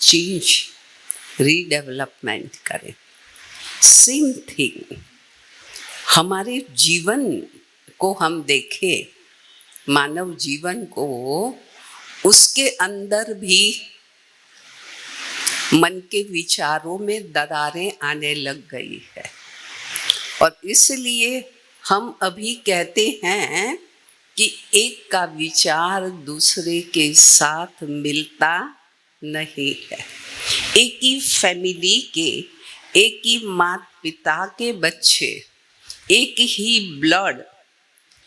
Change, redevelopment करें। Same thing हमारे जीवन को हम देखें, मानव जीवन को, उसके अंदर भी मन के विचारों में दरारें आने लग गई है और इसलिए हम अभी कहते हैं कि एक का विचार दूसरे के साथ मिलता नहीं है। एक ही फैमिली के, एक ही माता पिता के बच्चे, एक ही ब्लड,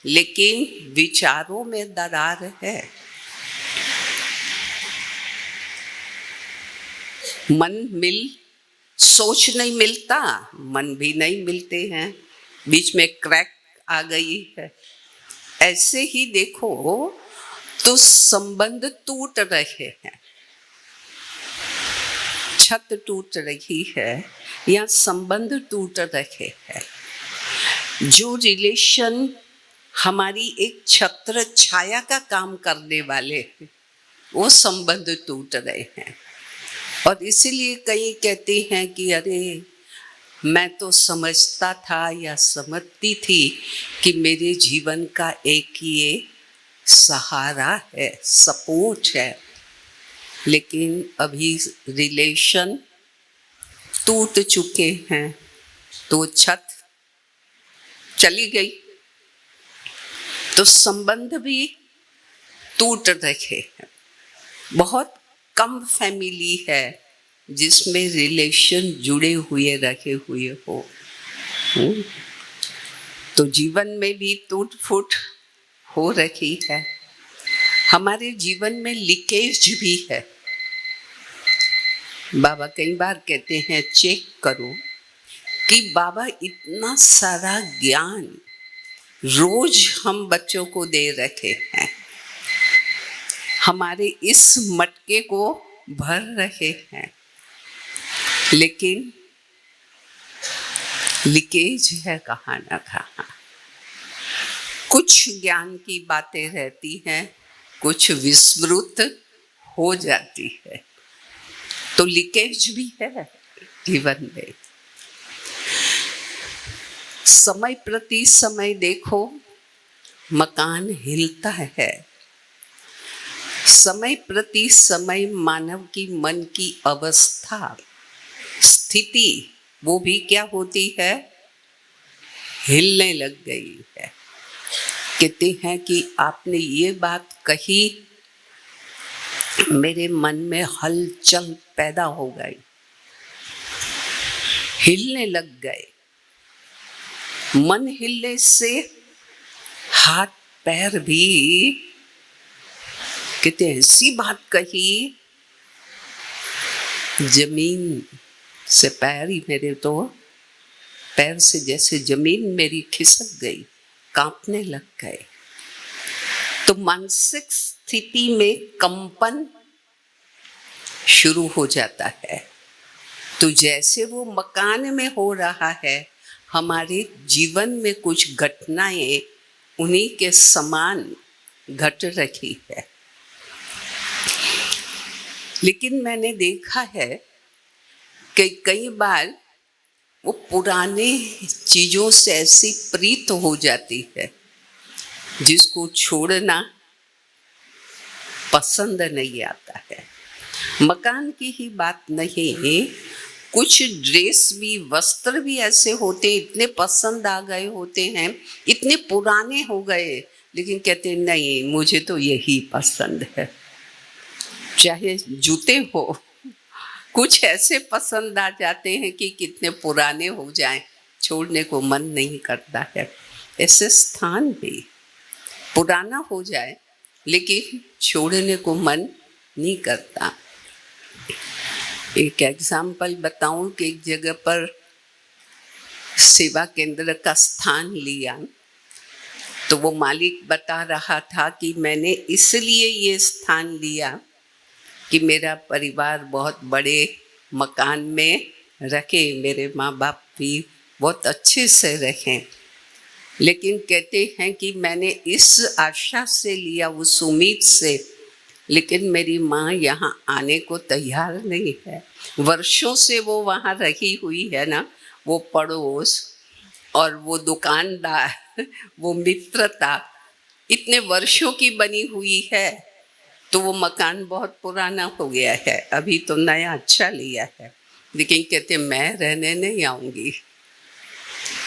लेकिन विचारों में दरार है। मन मिल, सोच नहीं मिलता, मन भी नहीं मिलते हैं, बीच में क्रैक आ गई है। ऐसे ही देखो तो संबंध टूट रहे हैं, छत टूट रही है या संबंध टूट रहे हैं। जो रिलेशन हमारी एक छत्र छाया का काम करने वाले हैं, वो संबंध टूट रहे हैं। और इसीलिए कई कहते हैं कि अरे मैं तो समझता था या समझती थी कि मेरे जीवन का एक ये सहारा है, सपोर्ट है, लेकिन अभी रिलेशन टूट चुके हैं, तो छत चली गई तो संबंध भी टूट रहे हैं। बहुत कम फैमिली है जिसमें रिलेशन जुड़े हुए रखे हुए हो। तो जीवन में भी टूट फूट हो रही है, हमारे जीवन में लीकेज भी है। बाबा कई बार कहते हैं चेक करो कि बाबा इतना सारा ज्ञान रोज हम बच्चों को दे रखे हैं, हमारे इस मटके को भर रहे हैं, लेकिन लीकेज है कहाँ न कहाँ। कुछ ज्ञान की बातें रहती हैं, कुछ विस्मृत हो जाती है, तो लीकेज भी है जीवन में। समय प्रति समय देखो मकान हिलता है, समय प्रति समय मानव की मन की अवस्था, स्थिति, वो भी क्या होती है, हिलने लग गई है। कहते हैं कि आपने ये बात कही, मेरे मन में हलचल पैदा हो गई, हिलने लग गए। मन हिलने से हाथ पैर भी, कहते हैं ऐसी बात कही, जमीन से पैर ही मेरे, तो पैर से जैसे जमीन मेरी खिसक गई, कांपने लग गए। तो मानसिक स्थिति में कंपन शुरू हो जाता है। तो जैसे वो मकान में हो रहा है, हमारे जीवन में कुछ घटनाएं उन्हीं के समान घट रही है। लेकिन मैंने देखा है कि कई बार वो पुराने चीज़ों से ऐसी प्रीत हो जाती है जिसको छोड़ना पसंद नहीं आता है। मकान की ही बात नहीं, कुछ ड्रेस भी, वस्त्र भी ऐसे होते, इतने पसंद आ गए होते हैं, इतने पुराने हो गए, लेकिन कहते नहीं मुझे तो यही पसंद है। चाहे जूते हो, कुछ ऐसे पसंद आ जाते हैं कि कितने पुराने हो जाएं, छोड़ने को मन नहीं करता है। ऐसे स्थान भी पुराना हो जाए लेकिन छोड़ने को मन नहीं करता। एक एग्जाम्पल बताऊं कि एक जगह पर सेवा केंद्र का स्थान लिया, तो वो मालिक बता रहा था कि मैंने इसलिए ये स्थान लिया कि मेरा परिवार बहुत बड़े मकान में रखे, मेरे माँ बाप भी बहुत अच्छे से रहें, लेकिन कहते हैं कि मैंने इस आशा से लिया, उस उम्मीद से लेकिन मेरी माँ यहाँ आने को तैयार नहीं है। वर्षों से वो वहाँ रही हुई है ना, वो पड़ोस और वो दुकानदार, वो मित्रता इतने वर्षों की बनी हुई है। तो वो मकान बहुत पुराना हो गया है, अभी तो नया अच्छा लिया है, लेकिन कहते मैं रहने नहीं आऊंगी।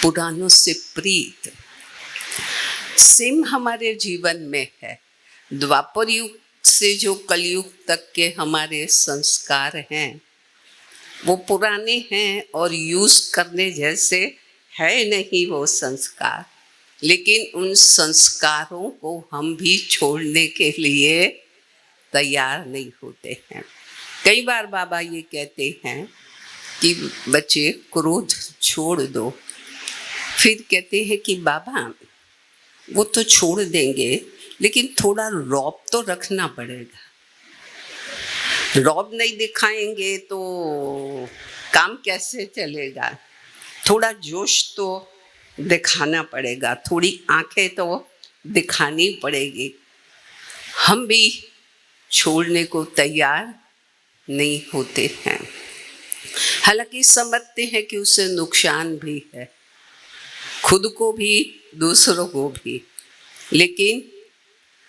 पुरानों से प्रीत सेम हमारे जीवन में है। द्वापर युग से जो कलयुग तक के हमारे संस्कार हैं वो पुराने हैं और यूज करने जैसे है नहीं वो संस्कार, लेकिन उन संस्कारों को हम भी छोड़ने के लिए तैयार नहीं होते हैं। कई बार बाबा ये कहते हैं कि बच्चे क्रोध छोड़ दो, फिर कहते हैं कि बाबा वो तो छोड़ देंगे लेकिन थोड़ा रौब तो रखना पड़ेगा। रौब नहीं दिखाएंगे तो काम कैसे चलेगा? थोड़ा जोश तो दिखाना पड़ेगा, थोड़ी आंखें तो दिखानी पड़ेगी। हम भी छोड़ने को तैयार नहीं होते हैं, हालांकि समझते हैं कि उससे नुकसान भी है, खुद को भी दूसरों को भी। लेकिन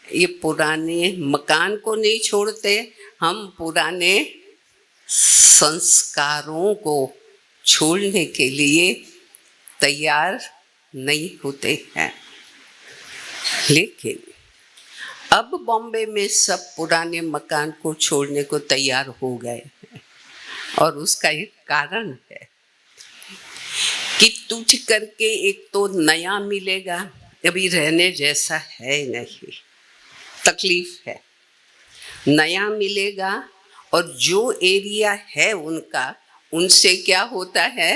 ये पुराने मकान को नहीं छोड़ते, हम पुराने संस्कारों को छोड़ने के लिए तैयार नहीं होते हैं। लेकिन अब बॉम्बे में सब पुराने मकान को छोड़ने को तैयार हो गए हैं, और उसका एक कारण है कि तुझ करके एक तो नया मिलेगा, अभी रहने जैसा है नहीं, तकलीफ है। नया मिलेगा और जो एरिया है उनका, उनसे क्या होता है,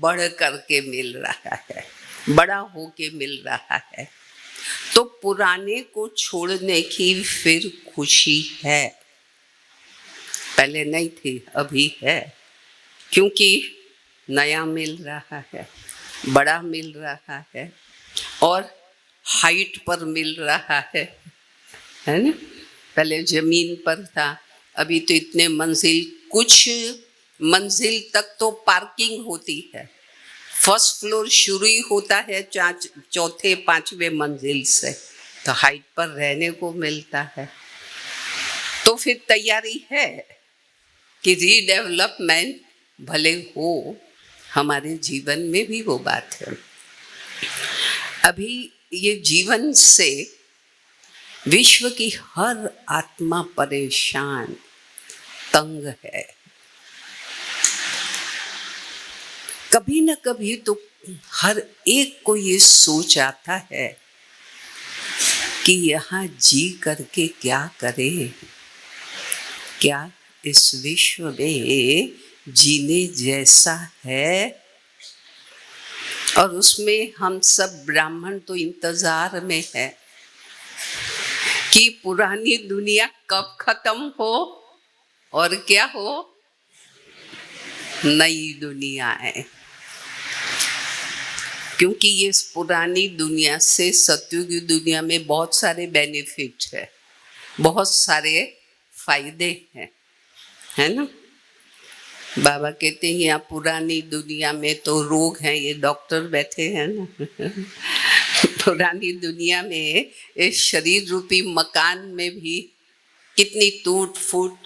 बढ़ करके मिल रहा है, बड़ा होके मिल रहा है। तो पुराने को छोड़ने की फिर खुशी है, पहले नहीं थी, अभी है, क्योंकि नया मिल रहा है, बड़ा मिल रहा है और हाइट पर मिल रहा है ना। पहले जमीन पर था, अभी तो इतने मंजिल, कुछ मंजिल तक तो पार्किंग होती है। फर्स्ट फ्लोर शुरू ही होता है चौथे पांचवें मंजिल से, तो हाइट पर रहने को मिलता है। तो फिर तैयारी है कि रीडेवलपमेंट भले हो, हमारे जीवन में भी वो बात है। अभी ये जीवन से विश्व की हर आत्मा परेशान, तंग है। कभी न कभी तो हर एक को ये सोच आता है कि यहाँ जी करके क्या करे, क्या इस विश्व में जीने जैसा है। और उसमें हम सब ब्राह्मण तो इंतजार में है कि पुरानी दुनिया कब खत्म हो और क्या हो, नई दुनिया है। क्योंकि ये पुरानी दुनिया से सतयुग दुनिया में बहुत सारे बेनिफिट है, बहुत सारे फायदे हैं, है ना। बाबा कहते हैं यहाँ पुरानी दुनिया में तो रोग हैं, ये डॉक्टर बैठे हैं ना। पुरानी दुनिया में इस शरीर रूपी मकान में भी कितनी टूट फूट,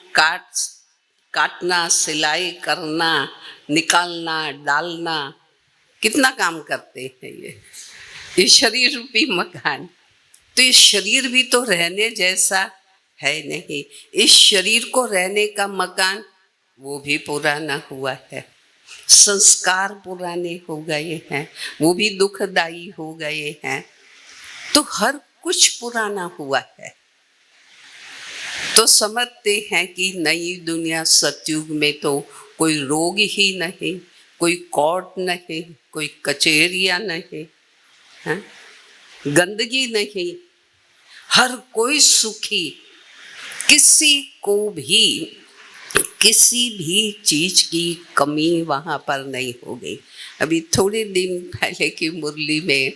काटना, सिलाई करना, निकालना, डालना, कितना काम करते हैं ये शरीर रूपी मकान। तो ये शरीर भी तो रहने जैसा है नहीं, इस शरीर को रहने का मकान वो भी पुराना हुआ है, संस्कार पुराने हो गए हैं, वो भी दुखदायी हो गए हैं। तो हर कुछ पुराना हुआ है। तो समझते हैं कि नई दुनिया सतयुग में तो कोई रोग ही नहीं, कोई कोर्ट नहीं, कोई कचहरियाँ नहीं, है? गंदगी नहीं, हर कोई सुखी, किसी को भी किसी भी चीज की कमी वहाँ पर नहीं हो गई। अभी थोड़े दिन पहले की मुरली में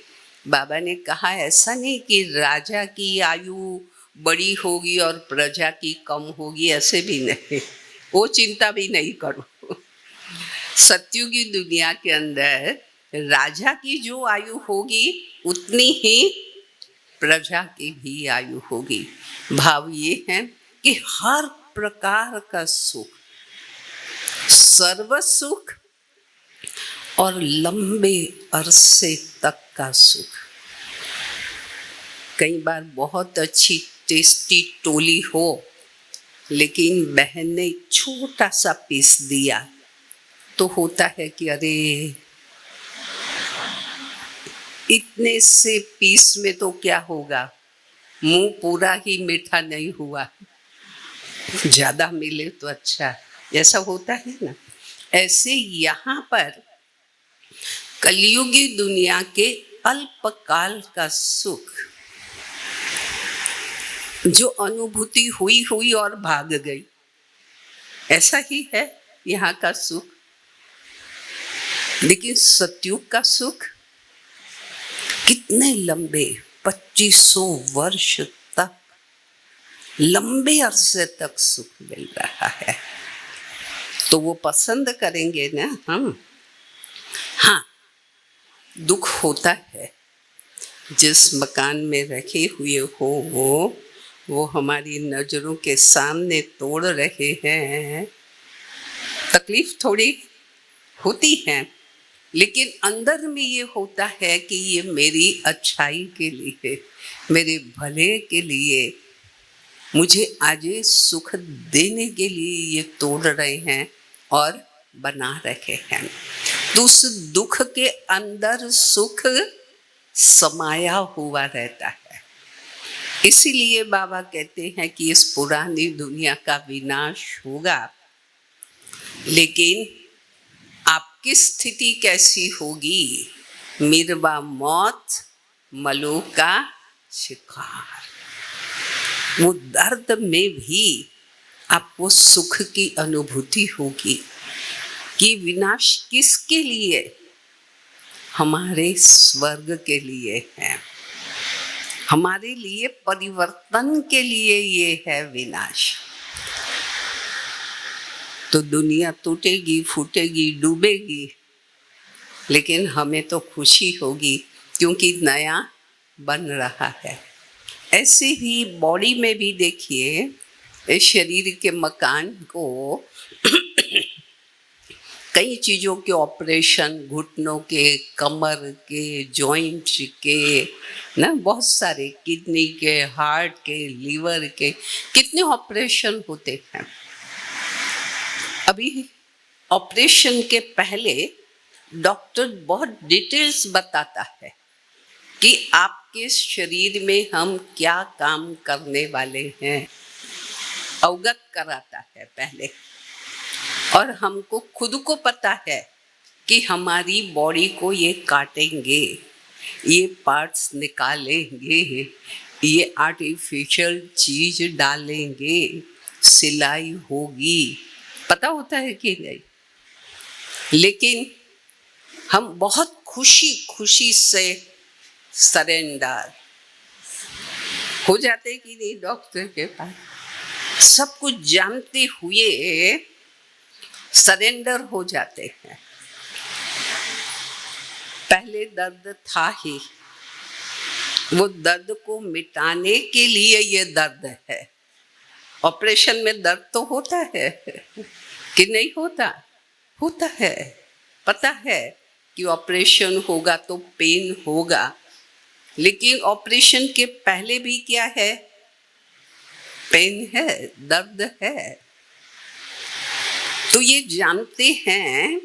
बाबा ने कहा, ऐसा नहीं कि राजा की आयु बड़ी होगी और प्रजा की कम होगी, ऐसे भी नहीं, वो चिंता भी नहीं करो। सत्युगी दुनिया के अंदर राजा की जो आयु होगी उतनी ही प्रजा की भी आयु होगी। भाव ये है कि हर प्रकार का सुख, सर्व सुख और लंबे अरसे तक का सुख। कई बार बहुत अच्छी टेस्टी टोली हो, लेकिन बहन ने छोटा सा पीस दिया तो होता है कि अरे इतने से पीस में तो क्या होगा, मुंह पूरा ही मीठा नहीं हुआ, ज्यादा मिले तो अच्छा, ऐसा होता है ना। ऐसे यहाँ पर कलयुगी दुनिया के अल्पकाल का सुख, जो अनुभूति हुई और भाग गई, ऐसा ही है यहाँ का सुख। लेकिन सतयुग का सुख कितने लंबे 2500 वर्ष तक, लंबे अरसे तक सुख मिल रहा है, तो वो पसंद करेंगे ना हम। हाँ, दुख होता है, जिस मकान में रखे हुए हो वो हमारी नजरों के सामने तोड़ रहे हैं, तकलीफ थोड़ी होती है, लेकिन अंदर में ये होता है कि ये मेरी अच्छाई के लिए, मेरे भले के लिए, मुझे आज सुख देने के लिए ये तोड़ रहे हैं और बना रखे हैं। तो उस दुख के अंदर सुख समाया हुआ रहता है। इसीलिए बाबा कहते हैं कि इस पुरानी दुनिया का विनाश होगा, लेकिन आपकी स्थिति कैसी होगी? मिर्वा मौत मलो का शिकार। वो दर्द में भी आपको सुख की अनुभूति होगी कि विनाश किसके लिए? हमारे स्वर्ग के लिए है, हमारे लिए परिवर्तन के लिए ये है विनाश। तो दुनिया टूटेगी, फूटेगी, डूबेगी, लेकिन हमें तो खुशी होगी क्योंकि नया बन रहा है। ऐसे ही बॉडी में भी देखिए, इस शरीर के मकान को कई चीज़ों के ऑपरेशन, घुटनों के, कमर के, जॉइंट के, ना बहुत सारे, किडनी के, हार्ट के, लीवर के, कितने ऑपरेशन होते हैं। अभी ऑपरेशन के पहले डॉक्टर बहुत डिटेल्स बताता है कि आपके शरीर में हम क्या काम करने वाले हैं, अवगत कराता है पहले। और हमको खुद को पता है कि हमारी बॉडी को ये काटेंगे, ये पार्ट्स निकालेंगे, ये आर्टिफिशियल चीज डालेंगे, सिलाई होगी, पता होता है कि नहीं। लेकिन हम बहुत खुशी खुशी से सरेंडर हो जाते कि नहीं डॉक्टर के पास, सब कुछ जानते हुए सरेंडर हो जाते हैं। पहले दर्द था ही, वो दर्द को मिटाने के लिए ये दर्द है। ऑपरेशन में दर्द तो होता है कि नहीं होता? होता है, पता है कि ऑपरेशन होगा तो पेन होगा, लेकिन ऑपरेशन के पहले भी क्या है? पेन है, दर्द है। तो ये जानते हैं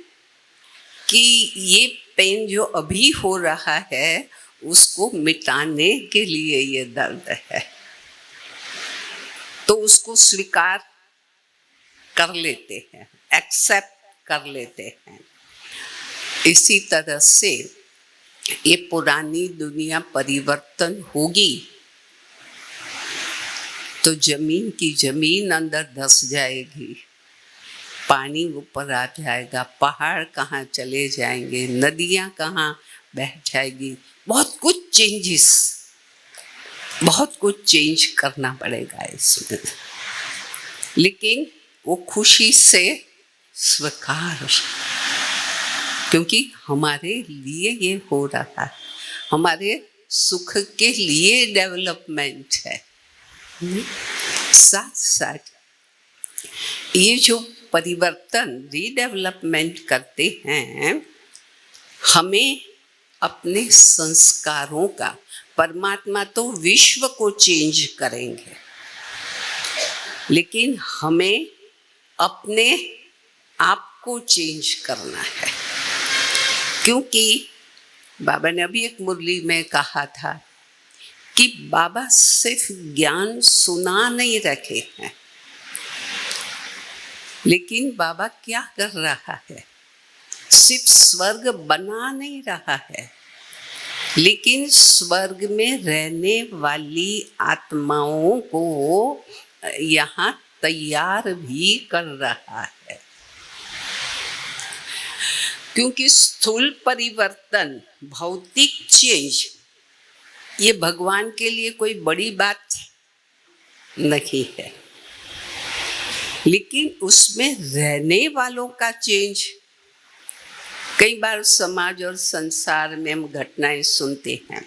कि ये पेन जो अभी हो रहा है उसको मिटाने के लिए ये दर्द है, तो उसको स्वीकार कर लेते हैं, एक्सेप्ट कर लेते हैं। इसी तरह से ये पुरानी दुनिया परिवर्तन होगी तो जमीन की जमीन अंदर धंस जाएगी, पानी ऊपर आ जाएगा, पहाड़ कहाँ चले जाएंगे, नदियाँ कहाँ बह जाएगी, बहुत कुछ चेंजेस बहुत कुछ चेंज करना पड़ेगा इसमें, लेकिन वो खुशी से स्वीकार, क्योंकि हमारे लिए ये हो रहा है, हमारे सुख के लिए डेवलपमेंट है। साथ साथ ये जो परिवर्तन रीडेवलपमेंट करते हैं, हमें अपने संस्कारों का, परमात्मा तो विश्व को चेंज करेंगे, लेकिन हमें अपने आप को चेंज करना है। क्योंकि बाबा ने अभी एक मुरली में कहा था कि बाबा सिर्फ ज्ञान सुना नहीं रखे हैं, लेकिन बाबा क्या कर रहा है, सिर्फ स्वर्ग बना नहीं रहा है, लेकिन स्वर्ग में रहने वाली आत्माओं को यहाँ तैयार भी कर रहा है। क्योंकि स्थूल परिवर्तन, भौतिक चेंज, ये भगवान के लिए कोई बड़ी बात नहीं है, लेकिन उसमें रहने वालों का चेंज, कई बार समाज और संसार में हम घटनाएं सुनते हैं,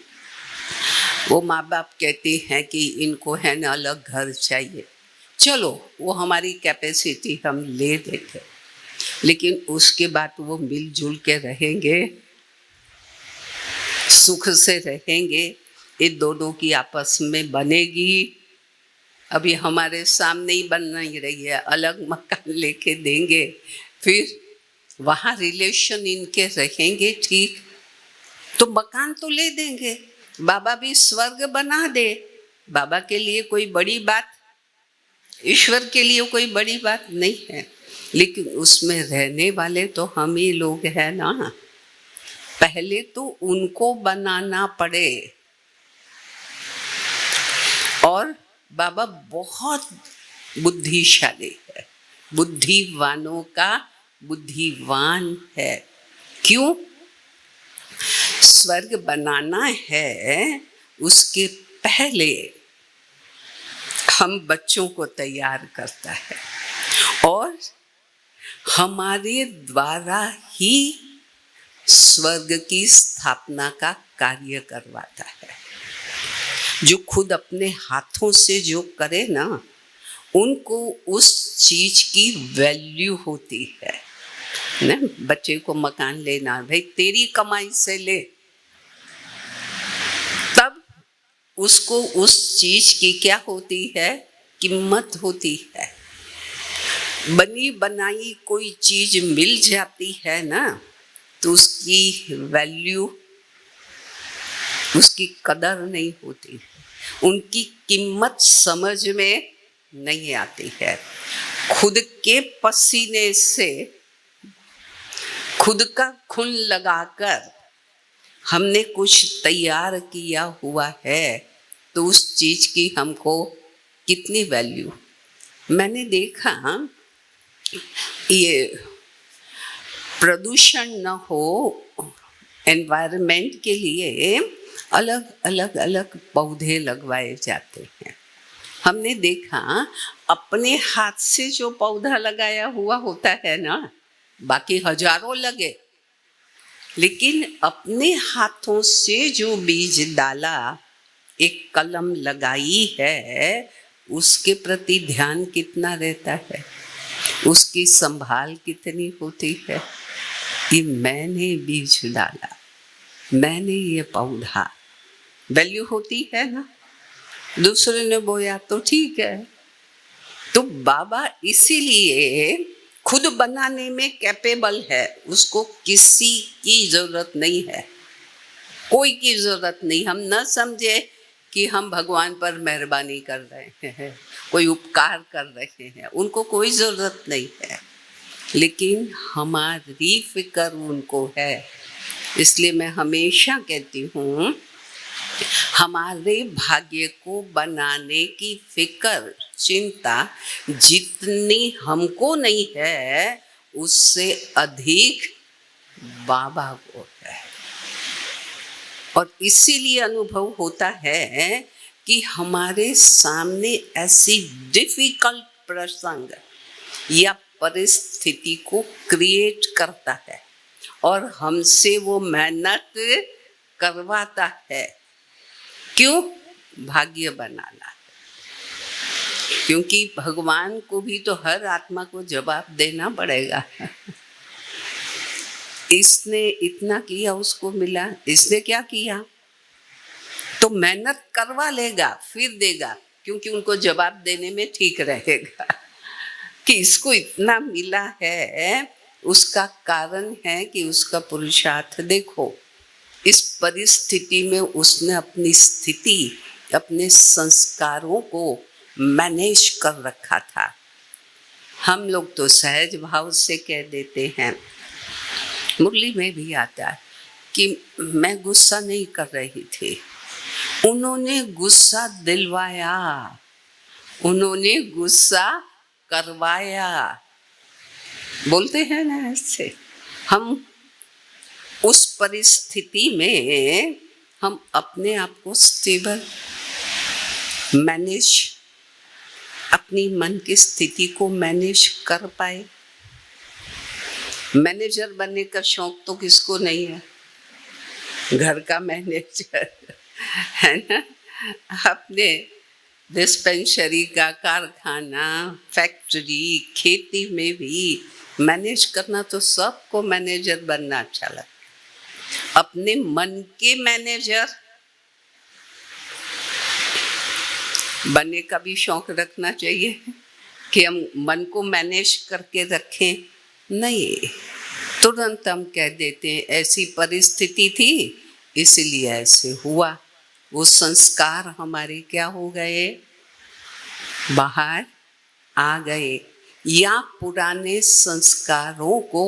वो माँ बाप कहते हैं कि इनको है ना अलग घर चाहिए, चलो वो हमारी कैपेसिटी हम ले देंगे, लेकिन उसके बाद वो मिलजुल के रहेंगे, सुख से रहेंगे, ये दोनों की आपस में बनेगी। अभी हमारे सामने ही बन नहीं रही है, अलग मकान लेके देंगे, फिर वहाँ रिलेशन इनके रहेंगे ठीक, तो मकान तो ले देंगे, बाबा भी स्वर्ग बना दे, बाबा के लिए कोई बड़ी बात, ईश्वर के लिए कोई बड़ी बात नहीं है, लेकिन उसमें रहने वाले तो हम ही लोग हैं ना। पहले तो उनको बनाना पड़े, और बाबा बहुत बुद्धिशाली है, बुद्धिवानों का बुद्धिवान है। क्यों? स्वर्ग बनाना है, उसके पहले हम बच्चों को तैयार करता है और हमारे द्वारा ही स्वर्ग की स्थापना का कार्य करवाता है। जो खुद अपने हाथों से जो करे ना, उनको उस चीज की वैल्यू होती है ना। बच्चे को मकान लेना, भाई तेरी कमाई से ले, तब उसको उस चीज की क्या होती है, कीमत होती है। बनी बनाई कोई चीज मिल जाती है ना, तो उसकी वैल्यू, उसकी कदर नहीं होती, उनकी कीमत समझ में नहीं आती है। खुद के पसीने से, खुद का खून लगाकर हमने कुछ तैयार किया हुआ है, तो उस चीज की हमको कितनी वैल्यू। मैंने देखा ये प्रदूषण न हो, एनवायरनमेंट के लिए अलग अलग अलग पौधे लगवाए जाते हैं। हमने देखा अपने हाथ से जो पौधा लगाया हुआ होता है ना, बाकी हजारों लगे, लेकिन अपने हाथों से जो बीज डाला, एक कलम लगाई है, उसके प्रति ध्यान कितना रहता है, उसकी संभाल कितनी होती है। ये मैंने बीज डाला, मैंने ये पौधा, वैल्यू होती है ना। दूसरे ने बोया तो ठीक है। तो बाबा इसीलिए खुद बनाने में कैपेबल है, उसको किसी की जरूरत नहीं है, कोई की जरूरत नहीं। हम न समझे कि हम भगवान पर मेहरबानी कर रहे हैं, कोई उपकार कर रहे हैं, उनको कोई जरूरत नहीं है, लेकिन हमारी फिक्र उनको है। इसलिए मैं हमेशा कहती हूँ, हमारे भाग्य को बनाने की फिक्र, चिंता जितनी हमको नहीं है, उससे अधिक बाबा को है। और इसीलिए अनुभव होता है कि हमारे सामने ऐसी डिफिकल्ट प्रसंग या परिस्थिति को क्रिएट करता है और हमसे वो मेहनत करवाता है। क्यों? भाग्य बनाना। क्योंकि भगवान को भी तो हर आत्मा को जवाब देना पड़ेगा। इसने इतना किया, उसको मिला, इसने क्या किया, तो मेहनत करवा लेगा, फिर देगा, क्योंकि उनको जवाब देने में ठीक रहेगा कि इसको इतना मिला है, उसका कारण है कि उसका पुरुषार्थ देखो। इस परिस्थिति में उसने अपनी स्थिति, अपने संस्कारों को मैनेज कर रखा था। हम लोग तो सहज भाव से कह देते हैं, मुरली में भी आता है कि मैं गुस्सा नहीं कर रही थी, उन्होंने गुस्सा दिलवाया, उन्होंने गुस्सा करवाया। बोलते हैं ना ऐसे। हम उस परिस्थिति में हम अपने आप को स्टेबल मैनेज, अपनी मन की स्थिति को मैनेज कर पाए। मैनेजर बनने का शौक तो किसको नहीं है, घर का मैनेजर है ना, अपने डिस्पेंसरी का, कारखाना, फैक्ट्री, खेती में भी मैनेज करना, तो सबको मैनेजर बनना अच्छा लगता। अपने मन के मैनेजर बनने का भी शौक रखना चाहिए कि हम मन को मैनेज करके रखें। नहीं, तुरंत हम कह देते हैं ऐसी परिस्थिति थी इसलिए ऐसे हुआ। वो संस्कार हमारे क्या हो गए, बाहर आ गए, या पुराने संस्कारों को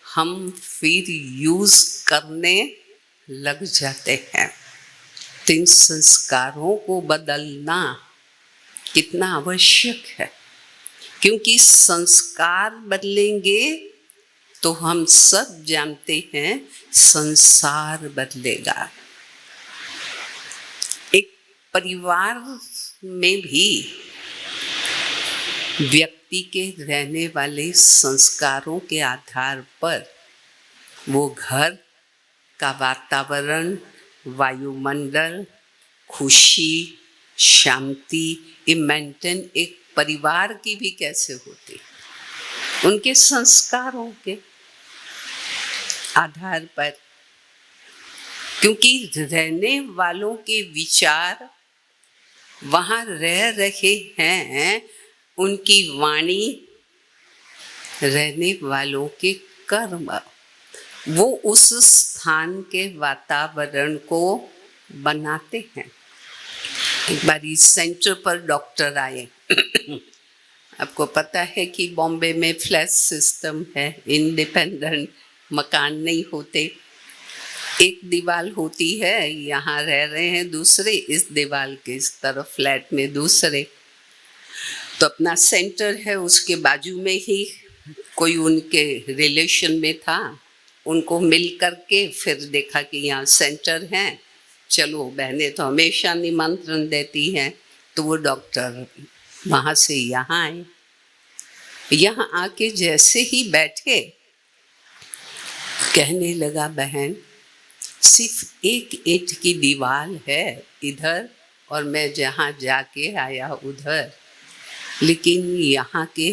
हम फिर यूज करने लग जाते हैं। तो इन संस्कारों को बदलना कितना आवश्यक है, क्योंकि संस्कार बदलेंगे तो हम सब जानते हैं संसार बदलेगा। एक परिवार में भी व्यक्ति के रहने वाले संस्कारों के आधार पर वो घर का वातावरण, वायुमंडल, खुशी, शांति, ये मेंटेन एक परिवार की भी कैसे होती, उनके संस्कारों के आधार पर। क्योंकि रहने वालों के विचार वहाँ रह रहे हैं, उनकी वाणी, रहने वालों के कर्म, वो उस स्थान के वातावरण को बनाते हैं। एक बार इस सेंटर पर डॉक्टर आए। आपको पता है कि बॉम्बे में फ्लैट सिस्टम है, इंडिपेंडेंट मकान नहीं होते। एक दीवार होती है, यहाँ रह रहे हैं दूसरे, इस दीवार के इस तरफ फ्लैट में दूसरे। तो अपना सेंटर है, उसके बाजू में ही कोई उनके रिलेशन में था, उनको मिल करके फिर देखा कि यहाँ सेंटर है, चलो बहनें तो हमेशा निमंत्रण देती हैं। तो वो डॉक्टर वहाँ से यहाँ आए। यहाँ आके जैसे ही बैठे, कहने लगा, बहन सिर्फ एक ईंट की दीवार है इधर, और मैं जहाँ जाके आया उधर, लेकिन यहाँ के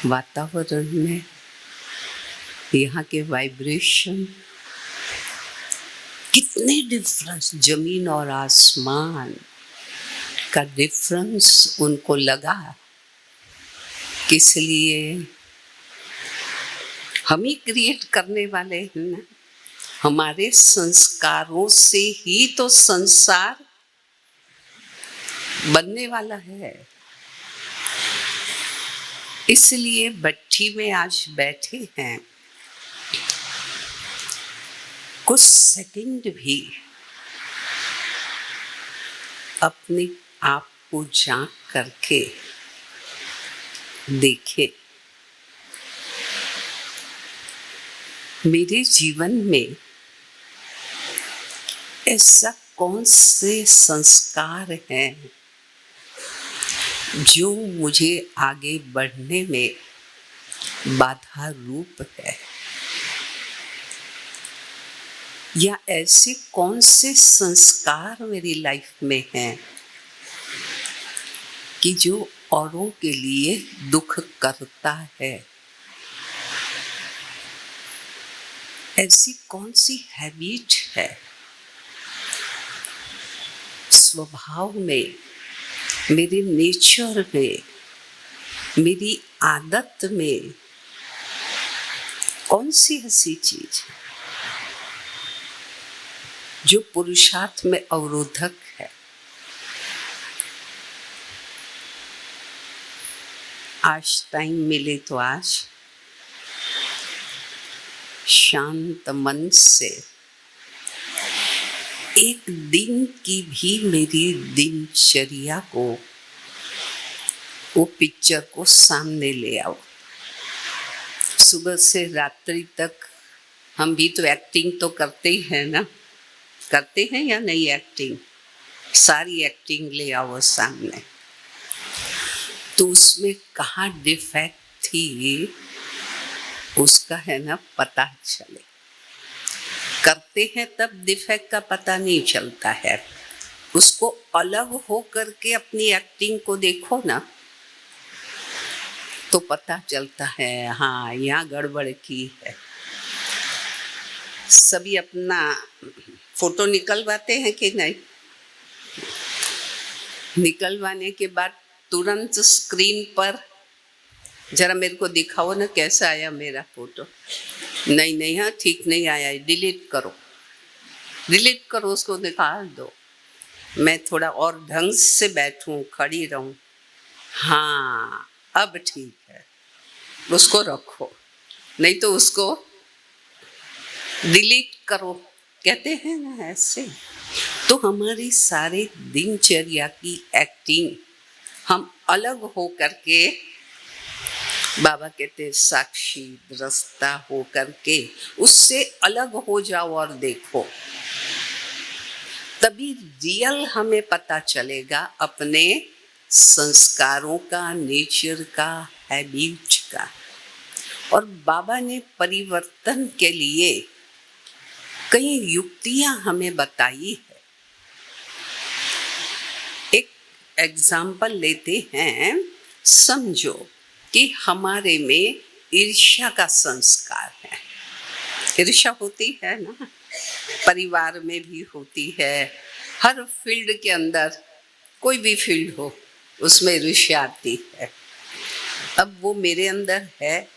वातावरण में, यहाँ के वाइब्रेशन, कितने डिफरेंस, जमीन और आसमान का डिफरेंस उनको लगा। किस लिए? हम ही क्रिएट करने वाले हैं ना, हमारे संस्कारों से ही तो संसार बनने वाला है। इसलिए भट्ठी में आज बैठे हैं, कुछ सेकंड भी अपने आप को झांक करके देखे, मेरे जीवन में ऐसा कौन से संस्कार हैं जो मुझे आगे बढ़ने में बाधा रूप है, या ऐसे कौन से संस्कार मेरी लाइफ में हैं कि जो औरों के लिए दुख करता है। ऐसी कौन सी हैबिट है स्वभाव में, मेरे नेचर में, मेरी आदत में, कौन सी ऐसी चीज जो पुरुषार्थ में अवरोधक है। आज टाइम मिले तो आज शांत मन से एक दिन की भी मेरी दिनचर्या को, वो पिक्चर को सामने ले आओ। सुबह से रात्रि तक हम भी तो एक्टिंग तो करते ही हैं ना, करते हैं या नहीं एक्टिंग? सारी एक्टिंग ले आओ सामने, तो उसमें कहाँ डिफेक्ट थी उसका है ना पता चले। करते हैं तब डिफेक्ट का पता नहीं चलता है, उसको अलग हो करके अपनी एक्टिंग को देखो ना तो पता चलता है हाँ यहाँ गड़बड़ की है। सभी अपना फोटो निकलवाते हैं कि नहीं? निकलवाने के बाद तुरंत स्क्रीन पर जरा मेरे को दिखाओ ना कैसा आया मेरा फोटो। नहीं नहीं, हाँ ठीक नहीं आया, डिलीट करो, डिलीट करो, उसको निकाल दो। मैं थोड़ा और ढंग से बैठूं, खड़ी रहूं, हाँ अब ठीक है, उसको रखो, नहीं तो उसको डिलीट करो, कहते हैं ना ऐसे। तो हमारी सारे दिनचर्या की एक्टिंग हम अलग हो करके, बाबा कहते साक्षी दृष्टा हो करके उससे अलग हो जाओ और देखो, तभी रियल हमें पता चलेगा अपने संस्कारों का, नेचर का, हैबिट का। और बाबा ने परिवर्तन के लिए कई युक्तियां हमें बताई है। एक एग्जाम्पल लेते हैं, समझो कि हमारे में ईर्ष्या का संस्कार है। ईर्ष्या होती है ना, परिवार में भी होती है, हर फील्ड के अंदर, कोई भी फील्ड हो उसमें ईर्ष्या आती है। अब वो मेरे अंदर है।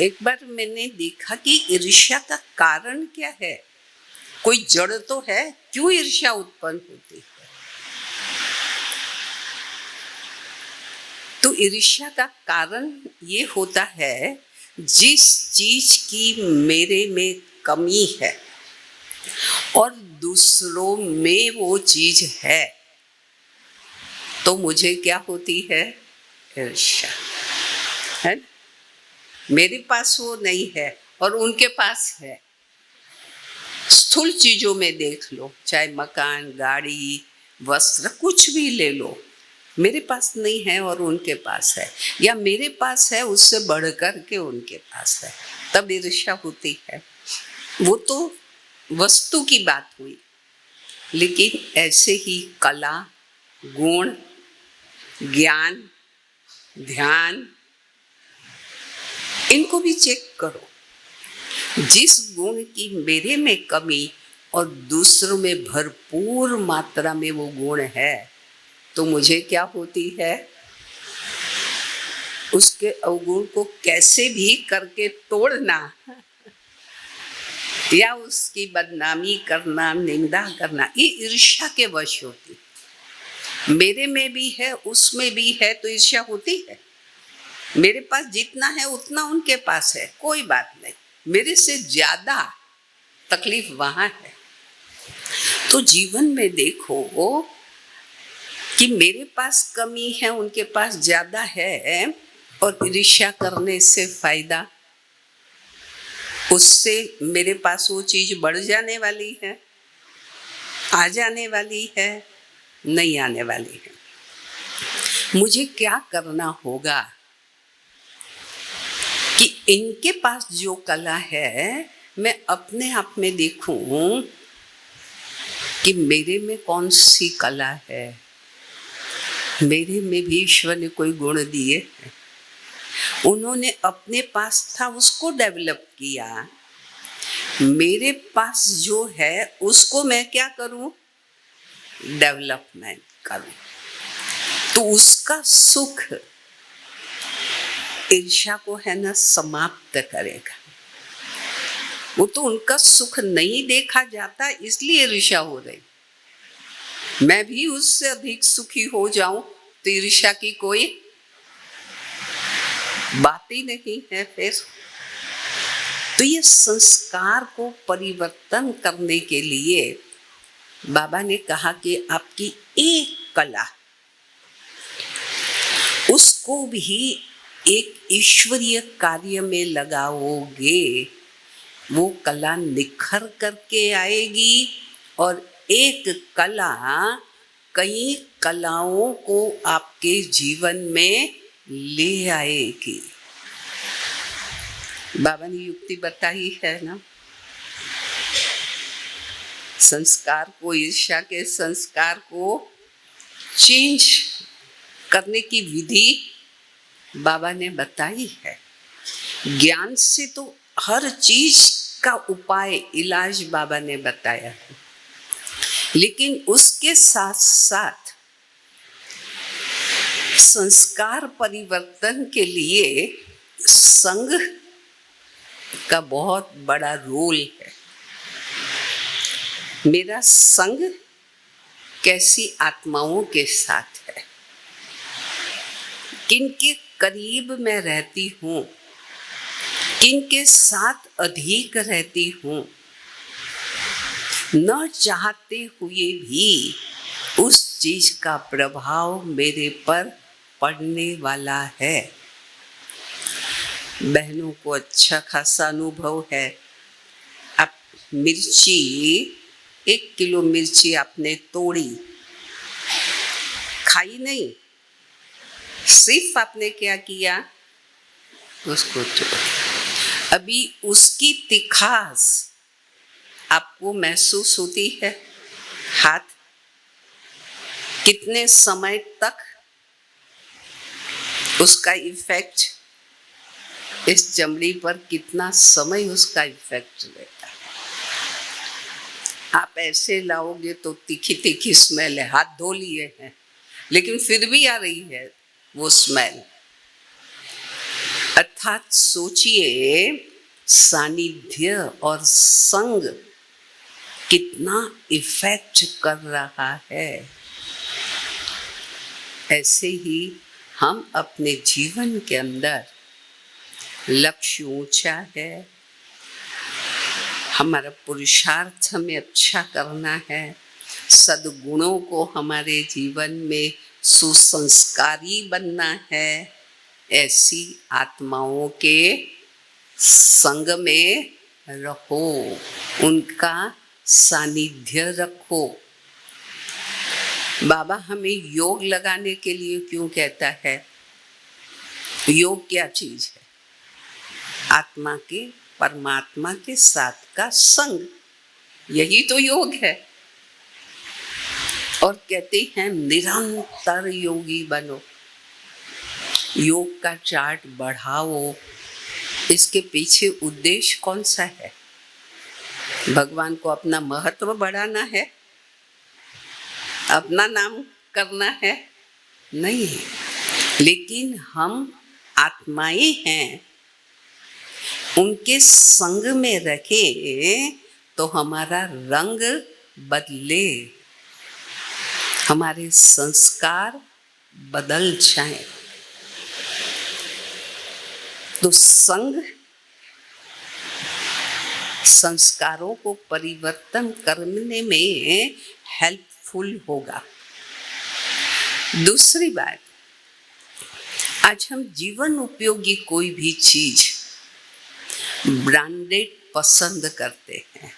एक बार मैंने देखा कि ईर्ष्या का कारण क्या है, कोई जड़ तो है, क्यों ईर्ष्या उत्पन्न होती है? तो ईर्ष्या का कारण ये होता है, जिस चीज की मेरे में कमी है और दूसरों में वो चीज है, तो मुझे क्या होती है? ईर्ष्या है। मेरे पास वो नहीं है और उनके पास है। स्थूल चीजों में देख लो, चाहे मकान, गाड़ी, वस्त्र, कुछ भी ले लो, मेरे पास नहीं है और उनके पास है, या मेरे पास है उससे बढ़कर के उनके पास है, तब ईर्ष्या होती है। वो तो वस्तु की बात हुई, लेकिन ऐसे ही कला, गुण, ज्ञान, ध्यान, इनको भी चेक करो। जिस गुण की मेरे में कमी और दूसरों में भरपूर मात्रा में वो गुण है, तो मुझे क्या होती है? उसके अवगुण को कैसे भी करके तोड़ना या उसकी बदनामी करना, निंदा करना, ये ईर्ष्या के वश होती। मेरे में भी है, उसमें भी है, तो ईर्ष्या होती है। मेरे पास जितना है उतना उनके पास है, कोई बात नहीं, मेरे से ज्यादा तकलीफ वहां है। तो जीवन में देखो कि मेरे पास कमी है, उनके पास ज्यादा है, और ईर्ष्या करने से फायदा, उससे मेरे पास वो चीज बढ़ जाने वाली है। आ जाने वाली है, नहीं आने वाली है। मुझे क्या करना होगा कि इनके पास जो कला है मैं अपने आप में देखूं कि मेरे में कौन सी कला है। मेरे में भी ईश्वर ने कोई गुण दिए हैं, उन्होंने अपने पास था उसको डेवलप किया। मेरे पास जो है उसको मैं क्या करूं, डेवलपमेंट करूं, तो उसका सुख ईर्ष्या को है ना समाप्त करेगा। वो तो उनका सुख नहीं देखा जाता इसलिए ईर्ष्या हो रही। मैं भी उससे अधिक सुखी हो जाऊं तो ईर्ष्या की कोई बात ही नहीं है। फिर तो ये संस्कार को परिवर्तन करने के लिए बाबा ने कहा कि आपकी एक कला, उसको भी एक ईश्वरीय कार्य में लगाओगे, वो कला निखर करके आएगी और एक कला कई कलाओं को आपके जीवन में ले आएगी। बाबा ने युक्ति बताई है ना, संस्कार को, ईर्ष्या के संस्कार को चेंज करने की विधि बाबा ने बताई है। ज्ञान से तो हर चीज का उपाय, इलाज बाबा ने बताया है, लेकिन उसके साथ साथ संस्कार परिवर्तन के लिए संघ का बहुत बड़ा रोल है। मेरा संग कैसी आत्माओं के साथ है, किनके करीब मैं रहती हूँ, किनके साथ अधिक रहती हूँ, न चाहते हुए भी उस चीज का प्रभाव मेरे पर पड़ने वाला है। बहनों को अच्छा खासा अनुभव है। अब मिर्ची, 1 किलो मिर्ची आपने तोड़ी, खाई नहीं, सिर्फ आपने क्या किया, उसको तोड़ा। अभी उसकी तिखास आपको महसूस होती है। हाथ कितने समय तक उसका इफेक्ट, इस चमड़ी पर कितना समय उसका इफेक्ट रहता है। आप ऐसे लाओगे तो तीखी तीखी स्मेल है, हाथ धो लिए हैं लेकिन फिर भी आ रही है वो स्मेल। अर्थात सोचिए सानिध्य और संग कितना इफेक्ट कर रहा है। ऐसे ही हम अपने जीवन के अंदर, लक्ष्य ऊंचा है, हमारा पुरुषार्थ हमें अच्छा करना है, सद्गुणों को हमारे जीवन में सुसंस्कारी बनना है, ऐसी आत्माओं के संग में रहो, उनका सानिध्य रखो। बाबा हमें योग लगाने के लिए क्यों कहता है? योग क्या चीज है? आत्मा के, परमात्मा के साथ का संग, यही तो योग है। और कहते हैं निरंतर योगी बनो, योग का चार्ट बढ़ाओ। इसके पीछे उद्देश्य कौन सा है? भगवान को अपना महत्व बढ़ाना है, अपना नाम करना है? नहीं, लेकिन हम आत्माएं हैं, उनके संग में रखे तो हमारा रंग बदले, हमारे संस्कार बदल जाएं। तो संग संस्कारों को परिवर्तन करने में हेल्पफुल होगा। दूसरी बात, आज हम जीवन उपयोगी कोई भी चीज ब्रांडेड पसंद करते हैं,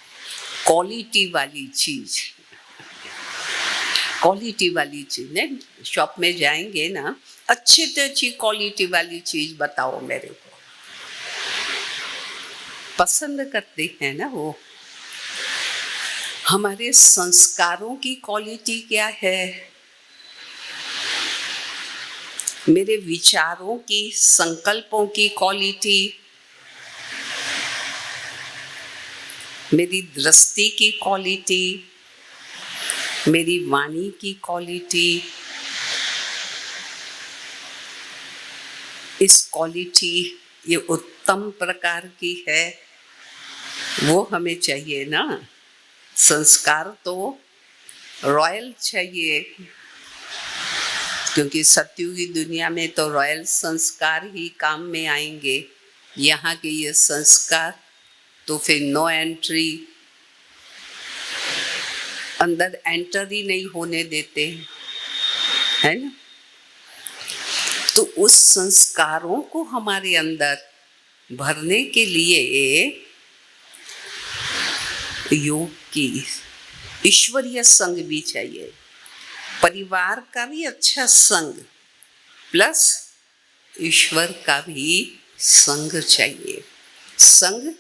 क्वालिटी वाली चीज। क्वालिटी वाली चीज नहीं, शॉप में जाएंगे ना, अच्छी से अच्छी क्वालिटी वाली चीज बताओ मेरे को, पसंद करते हैं ना वो। हमारे संस्कारों की क्वालिटी क्या है, मेरे विचारों की, संकल्पों की क्वालिटी, मेरी दृष्टि की क्वालिटी, मेरी वाणी की क्वालिटी, इस क्वालिटी ये उत्तम प्रकार की है, वो हमें चाहिए ना। संस्कार तो रॉयल चाहिए, क्योंकि सत्युगी दुनिया में तो रॉयल संस्कार ही काम में आएंगे। यहाँ के ये संस्कार तो फिर नो एंट्री, अंदर एंटर ही नहीं होने देते, है ना। तो उस संस्कारों को हमारे अंदर भरने के लिए योग की, ईश्वरीय संग भी चाहिए, परिवार का भी अच्छा संग प्लस ईश्वर का भी संग चाहिए। संग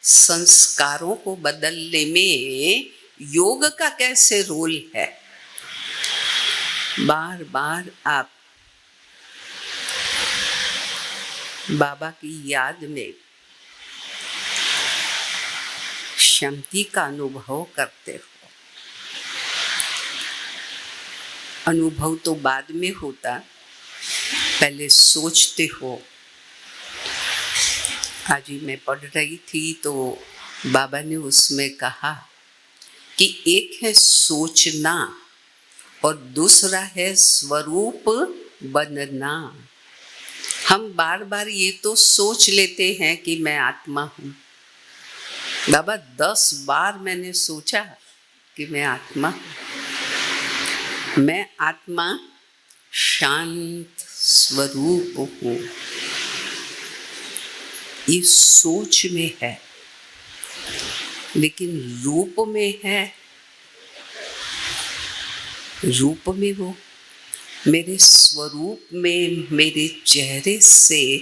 संस्कारों को बदलने में योग का कैसे रोल है, बार बार आप बाबा की याद में शांति का अनुभव करते हो। अनुभव तो बाद में होता, पहले सोचते हो। आज ही मैं पढ़ रही थी तो बाबा ने उसमें कहा कि एक है सोचना और दूसरा है स्वरूप बनना। हम बार बार ये तो सोच लेते हैं कि मैं आत्मा हूँ। बाबा 10 बार मैंने सोचा कि मैं आत्मा हूँ, मैं आत्मा शांत स्वरूप हूँ। ये सोच में है, लेकिन रूप में है, रूप में वो मेरे स्वरूप में, मेरे चेहरे से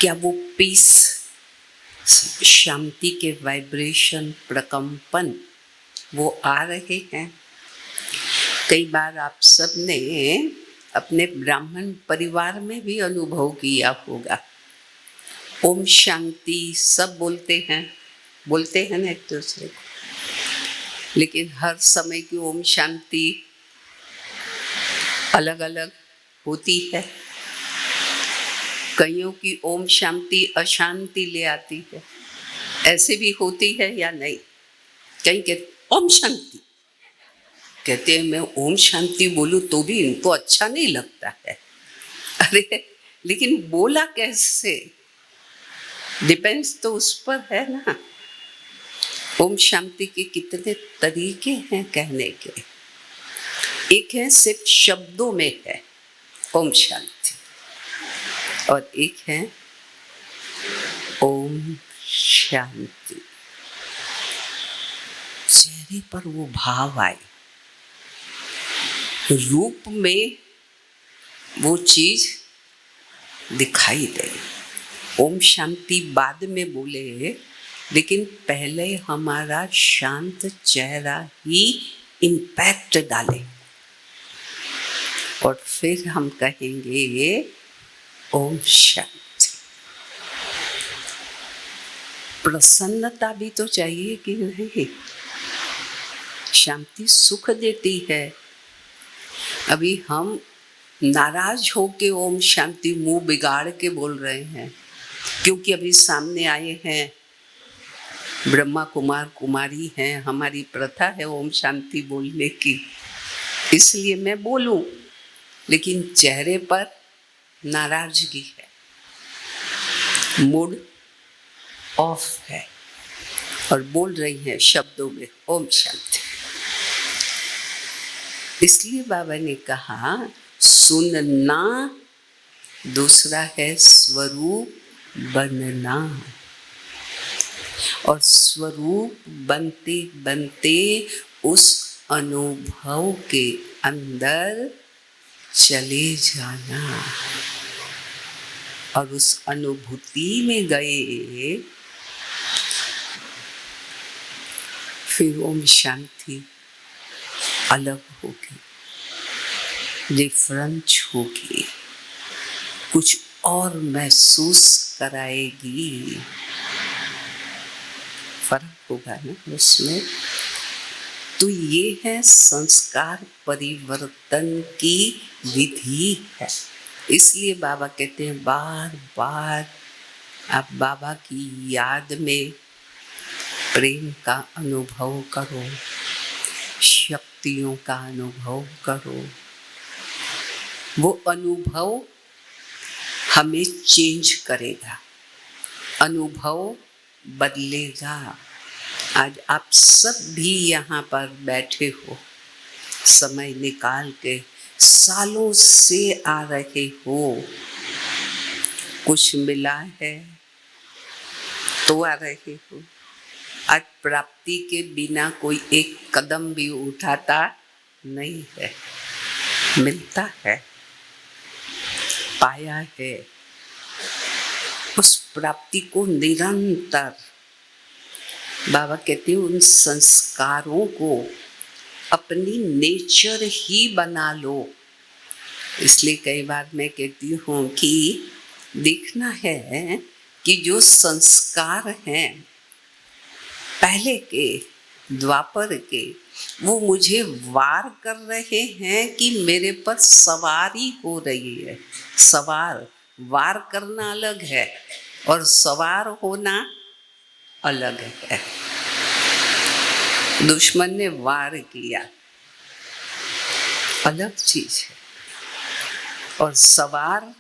क्या वो पीस, शांति के वाइब्रेशन, प्रकंपन वो आ रहे हैं। कई बार आप सब ने अपने ब्राह्मण परिवार में भी अनुभव किया होगा। ओम शांति सब बोलते हैं ना एक दूसरे को, लेकिन हर समय की ओम शांति अलग अलग होती है। कईयों की ओम शांति अशांति ले आती है, ऐसे भी होती है या नहीं। कहीं कहते ओम शांति, कहते हैं मैं ओम शांति बोलूं तो भी इनको अच्छा नहीं लगता है। अरे लेकिन बोला कैसे, डिपेंड्स तो उस पर है ना। ओम शांति के कितने तरीके हैं कहने के। एक है सिर्फ शब्दों में है ओम शांति, और एक है ओम शांति, चेहरे पर वो भाव आए, रूप में वो चीज दिखाई दे। ओम शांति बाद में बोले, लेकिन पहले हमारा शांत चेहरा ही इम्पैक्ट डाले, और फिर हम कहेंगे ओम शांति। प्रसन्नता भी तो चाहिए कि नहीं। शांति सुख देती है। अभी हम नाराज होके ओम शांति मुंह बिगाड़ के बोल रहे हैं, क्योंकि अभी सामने आए हैं ब्रह्मा कुमार कुमारी हैं, हमारी प्रथा है ओम शांति बोलने की, इसलिए मैं बोलूं, लेकिन चेहरे पर नाराजगी है, मूड ऑफ है, और बोल रही हैं शब्दों में ओम शांति। इसलिए बाबा ने कहा सुनना, दूसरा है स्वरूप बनना, और स्वरूप बनते बनते उस अनुभव के अंदर चले जाना और उस अनुभूति में गए, फिर ओम शांति अलग होगी, डिफरेंट होगी, कुछ और महसूस कराएगी, फर्क होगा ना उसमें। तो ये है संस्कार परिवर्तन की विधि है। इसलिए बाबा कहते हैं बार बार आप बाबा की याद में प्रेम का अनुभव करो, शक्तियों का अनुभव करो। वो अनुभव हमें चेंज करेगा, अनुभव बदलेगा। आज आप सब भी यहाँ पर बैठे हो, समय निकाल के सालों से आ रहे हो, कुछ मिला है तो आ रहे हो। आज प्राप्ति के बिना कोई एक कदम भी उठाता नहीं है, मिलता है, पाया है। उस प्राप्ति को निरंतर बाबा कहते हैं उन संस्कारों को अपनी नेचर ही बना लो। इसलिए कई बार मैं कहती हूँ कि देखना है कि जो संस्कार हैं पहले के, द्वापर के, वो मुझे वार कर रहे हैं कि मेरे पर सवारी हो रही है। सवार, वार करना अलग है और सवार होना अलग है। दुश्मन ने वार किया, अलग चीज है। और सवार,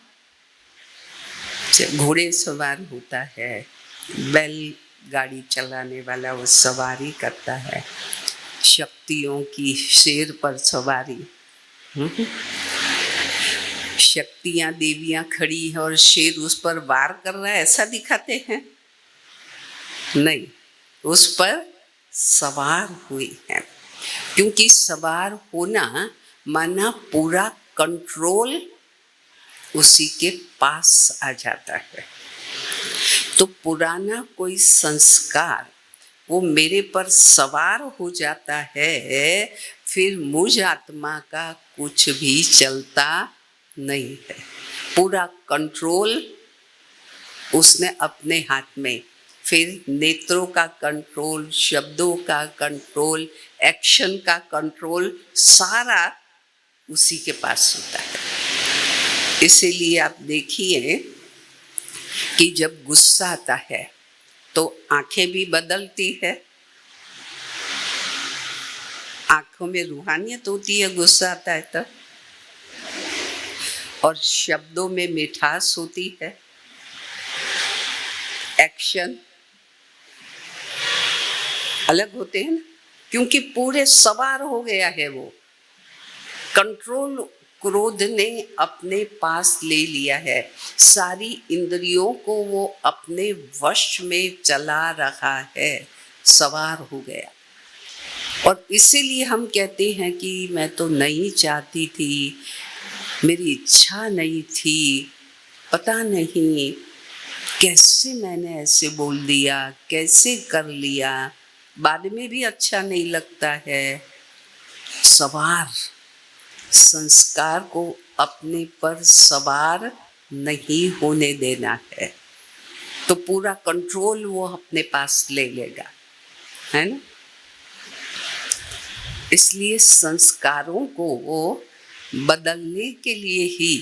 घोड़े सवार होता है, बैल गाड़ी चलाने वाला वो सवारी करता है, शक्तियों की शेर पर सवारी। शक्तियां देवियां खड़ी है और शेर उस पर वार कर रहा है, ऐसा दिखाते हैं? नहीं, उस पर सवार हुई है। क्योंकि सवार होना माना पूरा कंट्रोल उसी के पास आ जाता है। तो पुराना कोई संस्कार वो मेरे पर सवार हो जाता है, फिर मुझ आत्मा का कुछ भी चलता नहीं है। पूरा कंट्रोल उसने अपने हाथ में। फिर नेत्रों का कंट्रोल, शब्दों का कंट्रोल, एक्शन का कंट्रोल, सारा उसी के पास होता है। इसीलिए आप देखिए कि जब गुस्सा आता है तो आंखें भी बदलती है, आंखों में रूहानियत होती है गुस्सा आता है तब, और शब्दों में मिठास होती है, एक्शन अलग होते हैं ना, क्योंकि पूरे सवार हो गया है वो। कंट्रोल क्रोध ने अपने पास ले लिया है, सारी इंद्रियों को वो अपने वश में चला रहा है, सवार हो गया। और इसीलिए हम कहते हैं कि मैं तो नहीं चाहती थी, मेरी इच्छा नहीं थी, पता नहीं कैसे मैंने ऐसे बोल दिया, कैसे कर लिया, बाद में भी अच्छा नहीं लगता है। सवार, संस्कार को अपने पर सवार नहीं होने देना है, तो पूरा कंट्रोल वो अपने पास ले लेगा, है ना। इसलिए संस्कारों को वो बदलने के लिए ही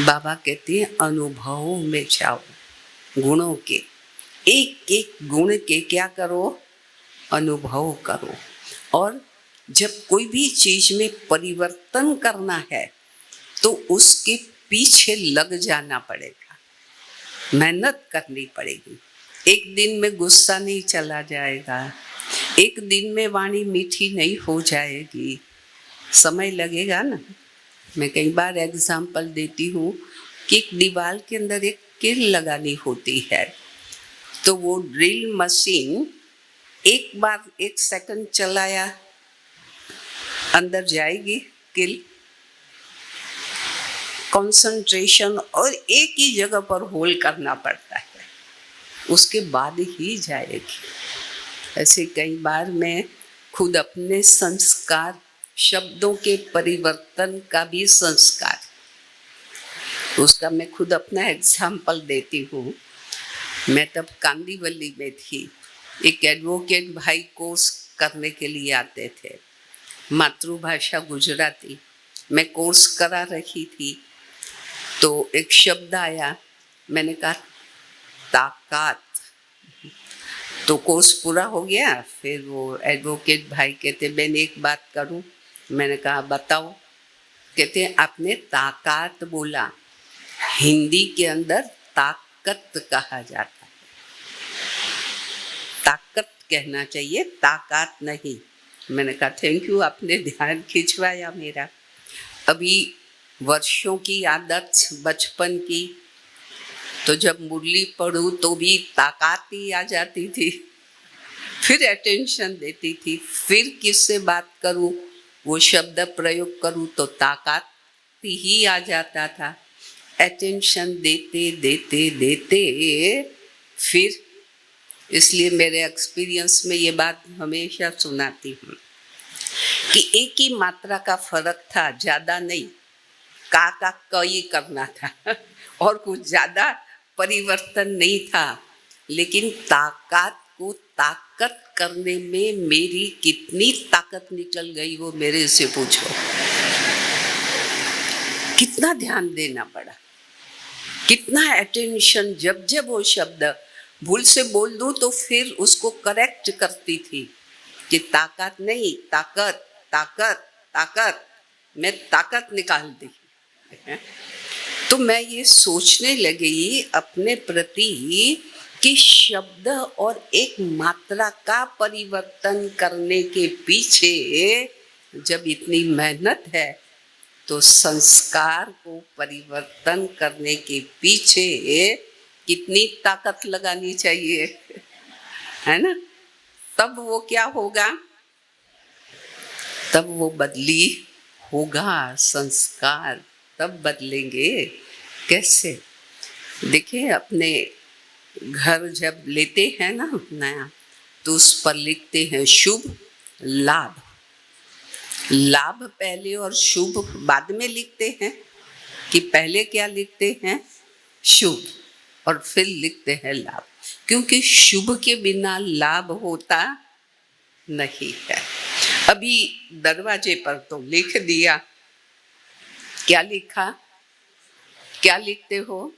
बाबा कहते हैं अनुभवों में जाओ, गुणों के, एक एक गुण के क्या करो, अनुभव करो। और जब कोई भी चीज में परिवर्तन करना है तो उसके पीछे लग जाना पड़ेगा, मेहनत करनी पड़ेगी। एक दिन में गुस्सा नहीं चला जाएगा, एक दिन में वाणी मीठी नहीं हो जाएगी, समय लगेगा ना। मैं कई बार एग्जाम्पल देती हूँ कि एक दीवार के अंदर एक कील लगानी होती है, तो वो ड्रिल मशीन एक बार 1 सेकंड चलाया अंदर जाएगी किल, कंसंट्रेशन, और एक ही जगह पर होल्ड करना पड़ता है, उसके बाद ही जाएगी। ऐसे कई बार मैं खुद अपने संस्कार, शब्दों के परिवर्तन का भी संस्कार, उसका मैं खुद अपना एग्जाम्पल देती हूँ। मैं तब कांदीवली में थी, एक एडवोकेट भाई कोर्स करने के लिए आते थे, मातृभाषा गुजराती, मैं कोर्स करा रही थी, तो एक शब्द आया, मैंने कहा ताकत, तो कोर्स पूरा हो गया। फिर वो एडवोकेट भाई कहते मैं एक बात करूं, मैंने कहा बताओ, कहते आपने ताकत बोला, हिंदी के अंदर ताकत कहा जाता है, ताकत कहना चाहिए, ताकत नहीं। मैंने कहा थैंक यू, आपने ध्यान खिंचवाया मेरा। अभी वर्षों की आदत बचपन की, तो जब मुरली पढ़ूं तो भी ताकत ही आ जाती थी, फिर अटेंशन देती थी, फिर किससे बात करूं, वो शब्द प्रयोग करूं तो ताकत ही आ जाता था। अटेंशन देते देते देते फिर, इसलिए मेरे एक्सपीरियंस में ये बात हमेशा सुनाती हूँ कि एक ही मात्रा का फर्क था, ज़्यादा नहीं, का कई करना था और कुछ ज़्यादा परिवर्तन नहीं था, लेकिन ताकत को ताकत करने में मेरी कितनी ताकत निकल गई वो मेरे से पूछो। कितना ध्यान देना पड़ा, कितना अटेंशन, जब जब वो शब्द भूल से बोल दूं तो फिर उसको करेक्ट करती थी कि ताकत नहीं, ताकत ताकत ताकत, मैं ताकत निकाल दी। तो मैं ये सोचने लगी अपने प्रति कि शब्द और एक मात्रा का परिवर्तन करने के पीछे जब इतनी मेहनत है, तो संस्कार को परिवर्तन करने के पीछे कितनी ताकत लगानी चाहिए, है ना? तब वो क्या होगा, तब वो बदली होगा, संस्कार तब बदलेंगे। कैसे? देखिए, अपने घर जब लेते हैं ना नया, तो उस पर लिखते हैं शुभ लाभ, लाभ पहले और शुभ बाद में लिखते हैं, कि पहले क्या लिखते हैं, शुभ, और फिर लिखते हैं लाभ, क्योंकि शुभ के बिना लाभ होता नहीं है। अभी दरवाजे पर तो लिख दिया, क्या लिखा, क्या लिखते हो,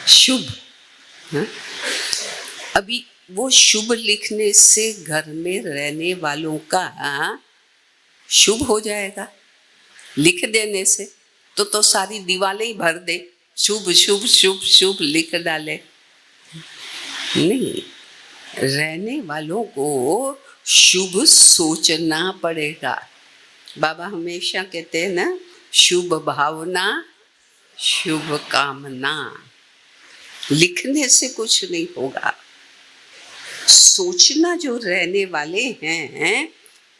शुभ। अभी वो शुभ लिखने से घर में रहने वालों का शुभ हो जाएगा, लिख देने से तो सारी दीवारें ही भर दे, शुभ शुभ शुभ शुभ लिख डाले। नहीं, रहने वालों को शुभ सोचना पड़ेगा। बाबा हमेशा कहते हैं ना, शुभ भावना शुभ कामना, लिखने से कुछ नहीं होगा। सोचना जो रहने वाले हैं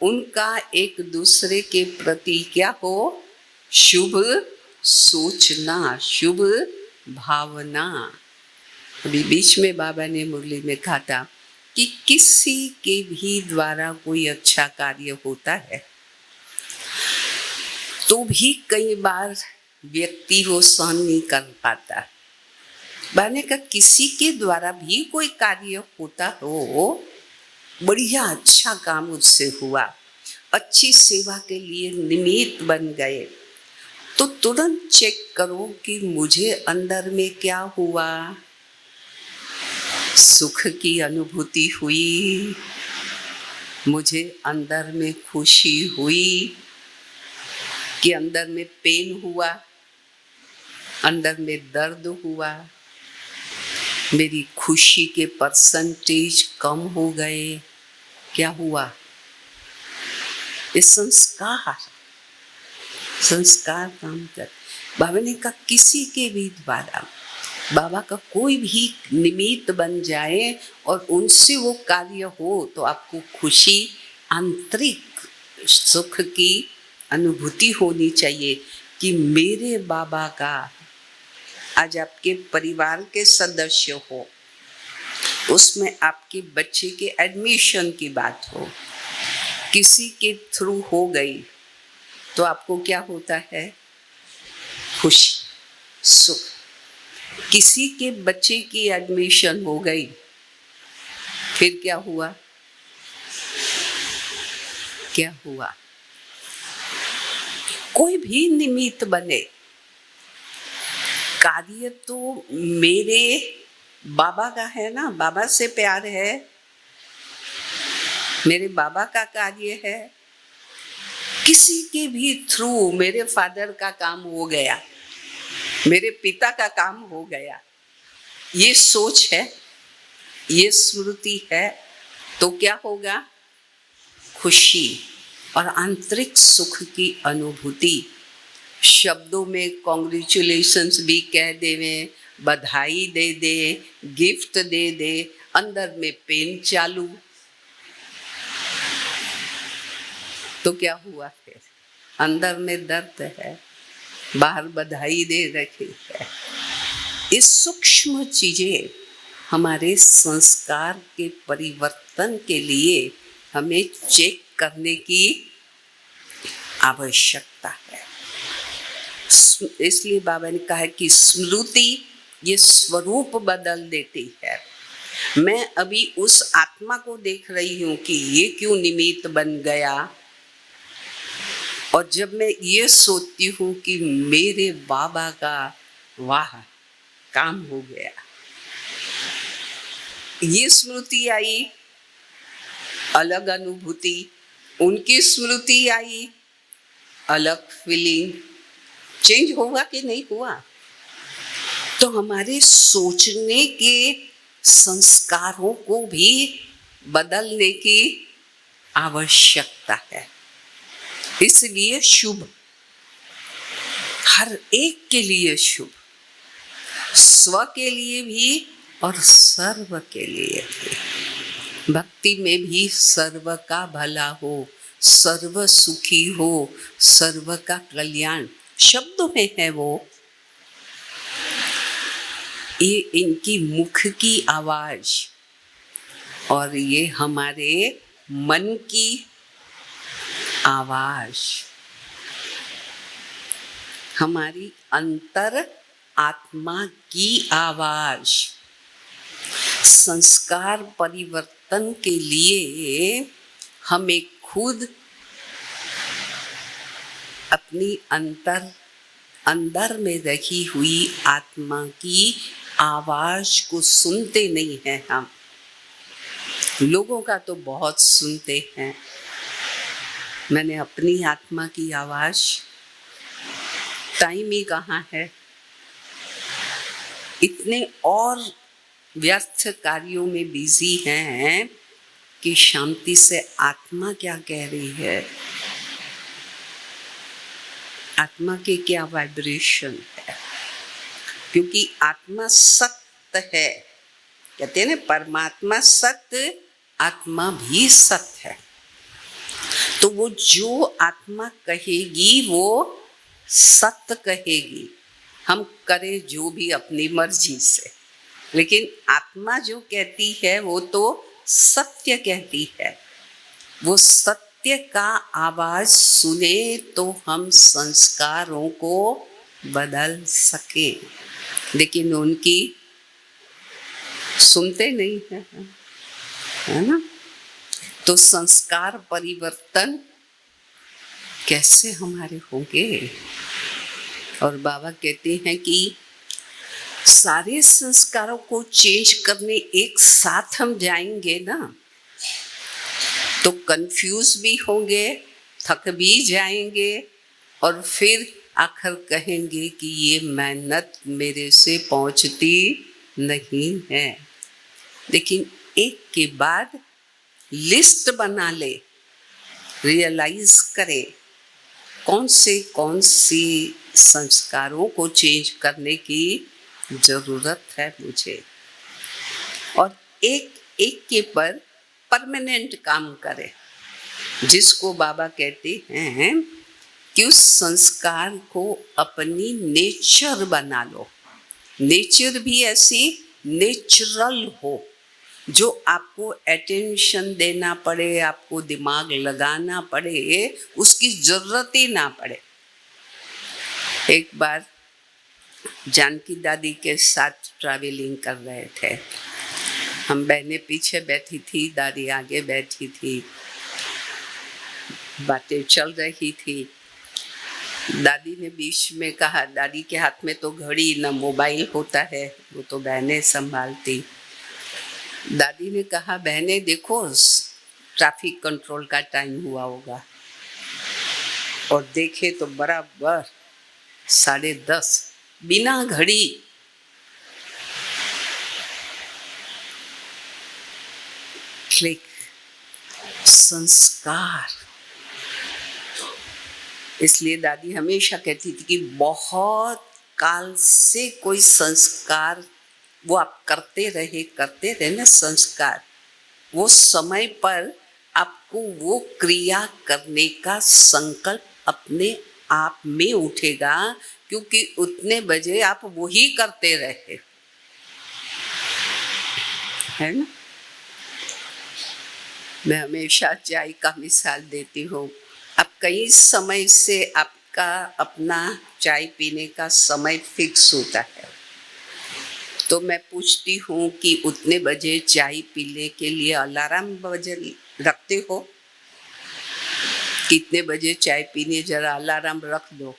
उनका एक दूसरे के प्रति क्या हो, शुभ सोचना, शुभ भावना। अभी बीच में बाबा ने मुरली में कहा था कि किसी के भी द्वारा कोई अच्छा कार्य होता है तो भी कई बार व्यक्ति वो सहन नहीं कर पाता। बाने का किसी के द्वारा भी कोई कार्य होता हो, बढ़िया अच्छा काम उससे हुआ, अच्छी सेवा के लिए निमित्त बन गए, तो तुरंत चेक करो कि मुझे अंदर में क्या हुआ, सुख की अनुभूति हुई, मुझे अंदर में खुशी हुई कि अंदर में पेन हुआ, अंदर में दर्द हुआ, मेरी खुशी के परसेंटेज कम हो गए, क्या हुआ? ये संस्कार, संस्कार काम कर। बाबा ने कहा किसी के भी द्वारा बाबा का कोई भी निमित्त बन जाए और उनसे वो कार्य हो तो आपको खुशी आंतरिक सुख की अनुभूति होनी चाहिए कि मेरे बाबा का, आज आपके परिवार के सदस्य हो, उसमें आपके बच्चे के एडमिशन की बात हो, किसी के थ्रू हो गई, तो आपको क्या होता है? खुशी, सुख। किसी के बच्चे की एडमिशन हो गई, फिर क्या हुआ? क्या हुआ? कोई भी निमित्त बने, कार्य तो मेरे बाबा का है ना, बाबा से प्यार है, मेरे बाबा का कार्य है। किसी के भी थ्रू मेरे फादर का काम हो गया, मेरे पिता का काम हो गया, ये सोच है, ये स्मृति है, तो क्या होगा? खुशी और आंतरिक सुख की अनुभूति। शब्दों में कॉन्ग्रेचुलेशंस भी कह देवे, बधाई दे दे, गिफ्ट दे दे, अंदर में पेन चालू, तो क्या हुआ? फिर अंदर में दर्द है, बाहर बधाई दे रखी है। इस सूक्ष्म चीजें हमारे संस्कार के परिवर्तन के लिए हमें चेक करने की आवश्यकता है। इसलिए बाबा ने कहा कि स्मृति ये स्वरूप बदल देती है। मैं अभी उस आत्मा को देख रही हूं कि ये क्यों निमित्त बन गया, और जब मैं ये सोचती हूँ कि मेरे बाबा का वाह काम हो गया, ये स्मृति आई, अलग अनुभूति, उनकी स्मृति आई, अलग फीलिंग। चेंज हुआ कि नहीं हुआ? तो हमारे सोचने के संस्कारों को भी बदलने की आवश्यकता है। इसलिए शुभ, हर एक के लिए शुभ, स्व के लिए भी और सर्व के लिए भी। भक्ति में भी सर्व का भला हो, सर्व सुखी हो, सर्व का कल्याण, शब्दों में है वो। ये इनकी मुख की आवाज और ये हमारे मन की आवाज, हमारी अंतर आत्मा की आवाज। संस्कार परिवर्तन के लिए हमें खुद अपनी अंदर में रखी हुई आत्मा की आवाज को सुनते नहीं हैं। हम लोगों का तो बहुत सुनते हैं, मैंने अपनी आत्मा की आवाज, टाइम ही कहाँ है, इतने और व्यर्थ कार्यों में बिजी हैं कि शांति से आत्मा क्या कह रही है, आत्मा के क्या वाइब्रेशन है। क्योंकि आत्मा सत्य है, कहते हैं ना परमात्मा सत्य, आत्मा भी सत्य है। तो वो जो आत्मा कहेगी वो सत्य कहेगी, हम करें जो भी अपनी मर्जी से, लेकिन आत्मा जो कहती है वो तो सत्य कहती है। वो सत्य का आवाज सुने तो हम संस्कारों को बदल सके, लेकिन उनकी सुनते नहीं है ना। तो संस्कार परिवर्तन कैसे हमारे होंगे? और बाबा कहते हैं कि सारे संस्कारों को चेंज करने एक साथ हम जाएंगे ना, तो कंफ्यूज भी होंगे, थक भी जाएंगे, और फिर आखिर कहेंगे कि ये मेहनत मेरे से पहुंचती नहीं है। लेकिन एक के बाद लिस्ट बना ले, रियलाइज करे कौन सी संस्कारों को चेंज करने की जरूरत है मुझे, और एक एक के पर परमानेंट काम करे। जिसको बाबा कहते हैं कि उस संस्कार को अपनी नेचर बना लो। नेचर भी ऐसी नेचुरल हो, जो आपको अटेंशन देना पड़े, आपको दिमाग लगाना पड़े, उसकी जरूरत ही ना पड़े। एक बार जानकी दादी के साथ ट्रैवलिंग कर रहे थे। हम बहनें पीछे बैठी थी, दादी आगे बैठी थी, बातें चल रही थी। दादी ने बीच में कहा, दादी के हाथ में तो घड़ी न मोबाइल होता है, वो तो बहनें संभालती। दादी ने कहा, बहनें देखो ट्रैफिक कंट्रोल का टाइम हुआ होगा, और देखे तो बराबर 10:30 बिना घड़ी। क्लिक। संस्कार। इसलिए दादी हमेशा कहती थी कि बहुत काल से कोई संस्कार वो आप करते रहे ना, संस्कार वो समय पर आपको वो क्रिया करने का संकल्प अपने आप में उठेगा, क्योंकि उतने बजे आप वही करते रहे, है ना। मैं हमेशा चाय का मिसाल देती हूँ। अब कई समय से आपका अपना चाय पीने का समय फिक्स होता है, तो मैं पूछती हूँ कि उतने बजे चाय पीने के लिए अलार्म बजे रखते हो? कितने बजे चाय पीने, जरा अलार्म रख दो।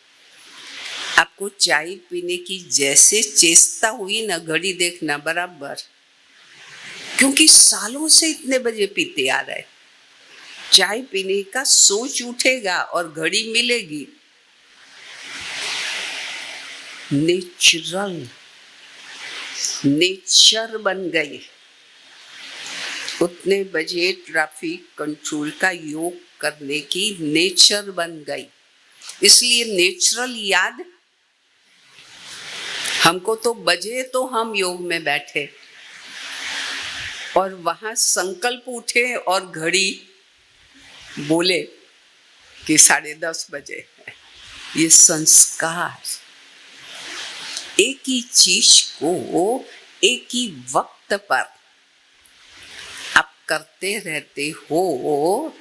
आपको चाय पीने की जैसे चेष्टा हुई ना, घड़ी देखना बराबर, क्योंकि सालों से इतने बजे पीते आ रहे। चाय पीने का सोच उठेगा और घड़ी मिलेगी। नेचुरल, नेचर बन गई। उतने बजे ट्रैफिक कंट्रोल का योग करने की नेचर बन गई। इसलिए नेचुरल याद हमको तो बजे तो हम योग में बैठे और वहां संकल्प उठे और घड़ी बोले कि 10:30 बजे है। ये संस्कार एक ही चीज को एक ही वक्त पर आप करते रहते हो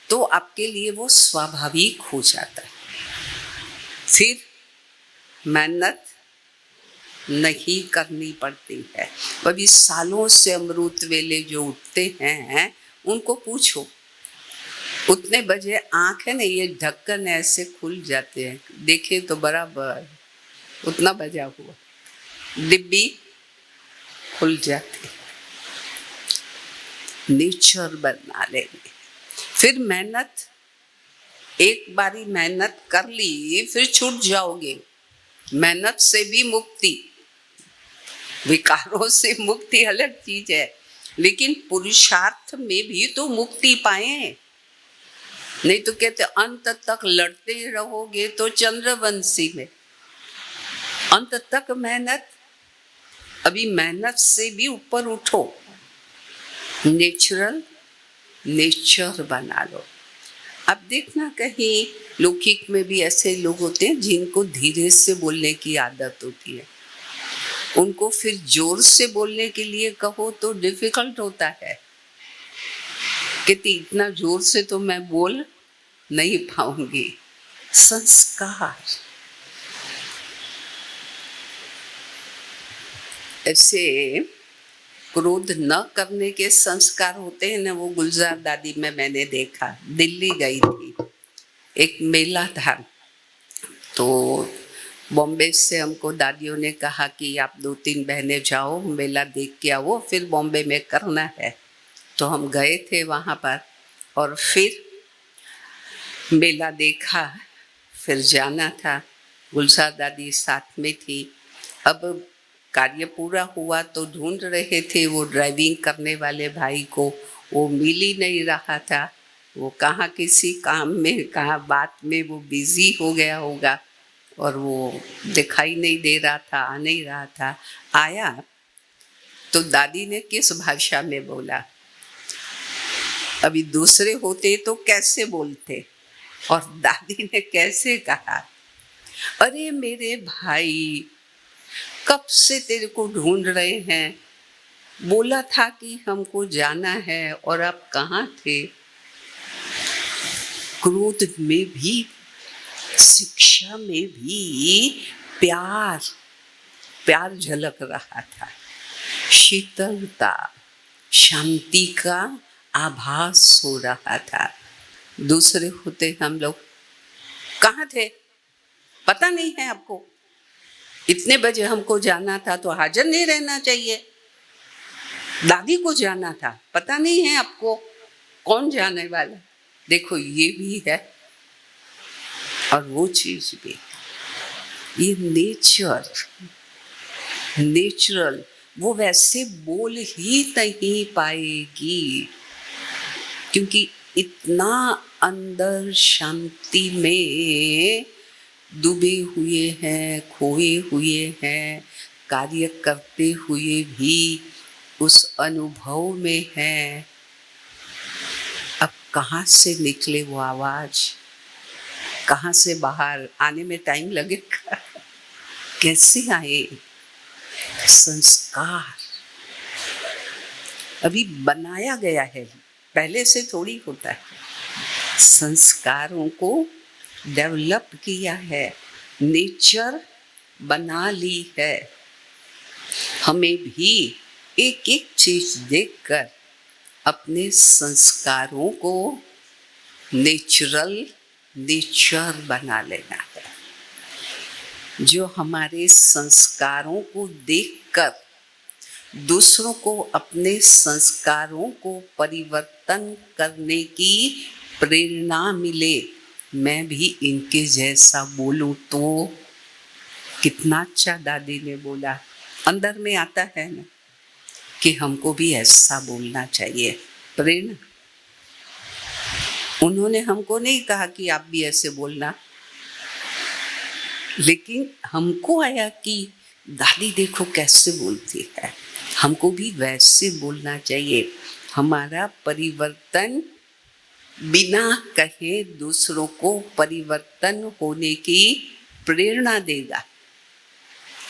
तो आपके लिए वो स्वाभाविक हो जाता है। फिर मेहनत नहीं करनी पड़ती है। अभी सालों से अमृत वेले जो उठते हैं उनको पूछो, उतने बजे आंख है ना, ये ढक्कन ऐसे खुल जाते हैं, देखे तो बराबर उतना बजा हुआ, डिब्बी खुल जाती। नेचर बना लेंगे। फिर मेहनत, एक बारी मेहनत कर ली फिर छूट जाओगे। मेहनत से भी मुक्ति, विकारों से मुक्ति अलग चीज है, लेकिन पुरुषार्थ में भी तो मुक्ति पाए। नहीं तो कहते अंत तक लड़ते रहोगे तो चंद्रवंशी में। अंत तक मेहनत, अभी मेहनत से भी ऊपर उठो। नेचुरल, नेचर बना लो। अब देखना कहीं लौकिक में भी ऐसे लोग होते हैं जिनको धीरे से बोलने की आदत होती है, उनको फिर जोर से बोलने के लिए कहो तो डिफिकल्ट होता है, कहती इतना जोर से तो मैं बोल नहीं पाऊंगी। संस्कार ऐसे क्रोध न करने के संस्कार होते हैं ना, वो गुलजार दादी में मैंने देखा। दिल्ली गई थी, एक मेला था, तो बॉम्बे से हमको दादियों ने कहा कि आप 2-3 बहनें जाओ मेला देख के आओ, फिर बॉम्बे में करना है। तो हम गए थे वहाँ पर और फिर मेला देखा, फिर जाना था। गुलजार दादी साथ में थी। अब कार्य पूरा हुआ तो ढूंढ रहे थे वो ड्राइविंग करने वाले भाई को, वो मिल ही नहीं रहा था। वो कहाँ किसी काम में, कहाँ बात में वो बिजी हो गया होगा और वो दिखाई नहीं दे रहा था, आ नहीं रहा था। आया तो दादी ने किस भाषा में बोला, अभी दूसरे होते तो कैसे बोलते, और दादी ने कैसे कहा, अरे मेरे भाई कब से तेरे को ढूंढ रहे हैं, बोला था कि हमको जाना है और आप कहाँ थे। क्रोध में भी, शिक्षा में भी प्यार प्यार झलक रहा था, शीतलता, शांति का आभास हो रहा था। दूसरे होते हम लोग, कहाँ थे, पता नहीं है आपको, इतने बजे हमको जाना था तो हाजिर नहीं रहना चाहिए, दादी को जाना था, पता नहीं है आपको, कौन जाने वाला। देखो ये भी है और वो चीज भी, ये नेचुरल, वो वैसे बोल ही नहीं पाएगी, क्योंकि इतना अंदर शांति में डूबे हुए हैं, खोए हुए हैं, कार्य करते हुए भी उस अनुभव में है। अब कहाँ से निकले वो आवाज, कहाँ से बाहर आने में टाइम लगेगा, कैसे आए संस्कार। अभी बनाया गया है, पहले से थोड़ी होता है, संस्कारों को डेवलप किया है, नेचर बना ली है। हमें भी एक एक चीज देखकर अपने संस्कारों को नेचर बना लेना है। जो हमारे संस्कारों को देखकर दूसरों को अपने संस्कारों को परिवर्तन करने की प्रेरणा मिले, मैं भी इनके जैसा बोलूं तो कितना अच्छा दादी ने बोला, अंदर में आता है ना कि हमको भी ऐसा बोलना चाहिए, प्रेरणा। उन्होंने हमको नहीं कहा कि आप भी ऐसे बोलना, लेकिन हमको आया कि दादी देखो कैसे बोलती है, हमको भी वैसे बोलना चाहिए। हमारा परिवर्तन बिना कहे दूसरों को परिवर्तन होने की प्रेरणा देगा।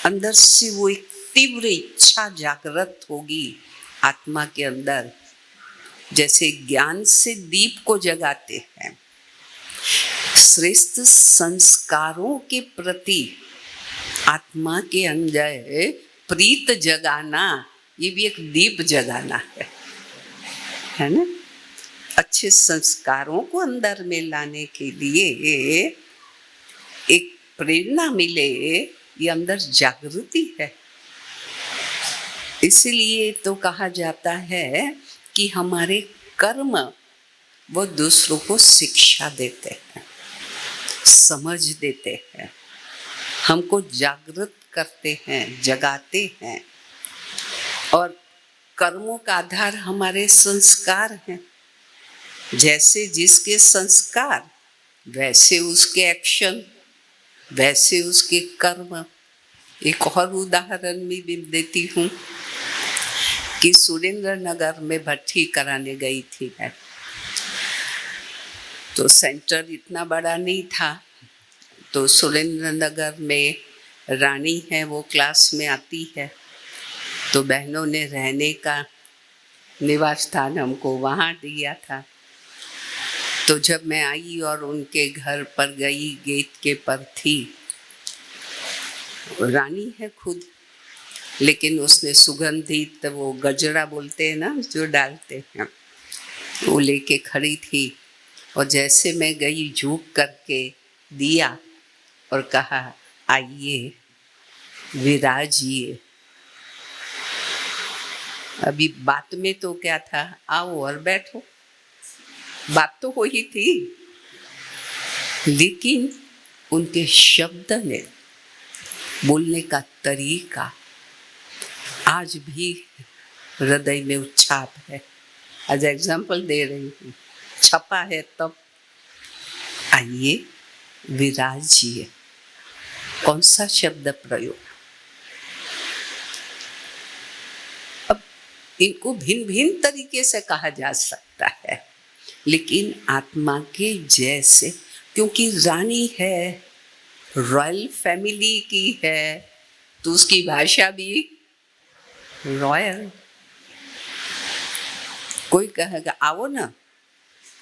अंदर से वो एक तीव्र इच्छा जागृत होगी आत्मा के अंदर, जैसे ज्ञान से दीप को जगाते हैं। श्रेष्ठ संस्कारों के प्रति आत्मा के अंदर प्रीत जगाना, ये भी एक दीप जगाना है ना। अच्छे संस्कारों को अंदर में लाने के लिए एक प्रेरणा मिले, ये अंदर जागृति है। इसलिए तो कहा जाता है कि हमारे कर्म वो दूसरों को शिक्षा देते हैं, समझ देते हैं, हमको जागृत करते हैं, जगाते हैं। और कर्मों का आधार हमारे संस्कार हैं। जैसे जिसके संस्कार वैसे उसके एक्शन, वैसे उसके कर्म। एक और उदाहरण भी देती हूँ कि सुरेंद्र नगर में भट्ठी कराने गई थी मैं, तो सेंटर इतना बड़ा नहीं था, तो सुरेंद्र नगर में रानी है वो क्लास में आती है, तो बहनों ने रहने का निवास स्थान हमको वहाँ दिया था। तो जब मैं आई और उनके घर पर गई, गेट के पर थी, रानी है खुद, लेकिन उसने सुगंधित वो गजरा बोलते हैं ना जो डालते हैं, वो लेके खड़ी थी। और जैसे मैं गई झुक करके दिया और कहा आइए विराजिए। अभी बात में तो क्या था, आओ और बैठो, बात तो हो ही थी, लेकिन उनके शब्द ने, बोलने का तरीका आज भी हृदय में उच्छाप है। आज एग्जाम्पल दे रही हूँ, छपा है तब। आइए विराजिए, कौन सा शब्द प्रयोग। अब इनको भिन्न भिन्न तरीके से कहा जा सकता है, लेकिन आत्मा के जैसे, क्योंकि रानी है, रॉयल फैमिली की है, तो उसकी भाषा भी रॉयल। कोई कहेगा आओ ना,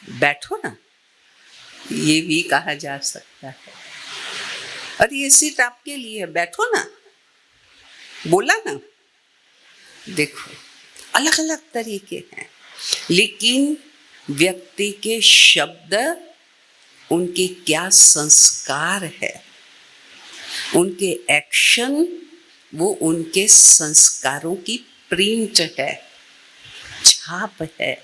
बैठो ना, ये भी कहा जा सकता है। अरे ये सीट आपके लिए है, बैठो ना, बोला ना। देखो अलग अलग तरीके हैं, लेकिन व्यक्ति के शब्द, उनके क्या संस्कार है, उनके एक्शन, वो उनके संस्कारों की प्रिंट है, छाप है।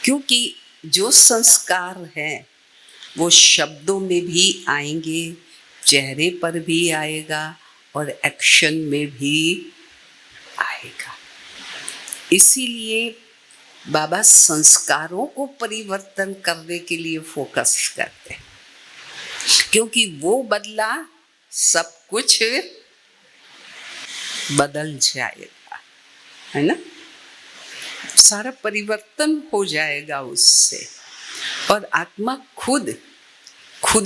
क्योंकि जो संस्कार हैं वो शब्दों में भी आएंगे, चेहरे पर भी आएगा और एक्शन में भी आएगा। इसीलिए बाबा संस्कारों को परिवर्तन करने के लिए फोकस करते हैं, क्योंकि वो बदला सब कुछ बदल जाएगा, है ना। सारा परिवर्तन हो जाएगा उससे। और आत्मा खुद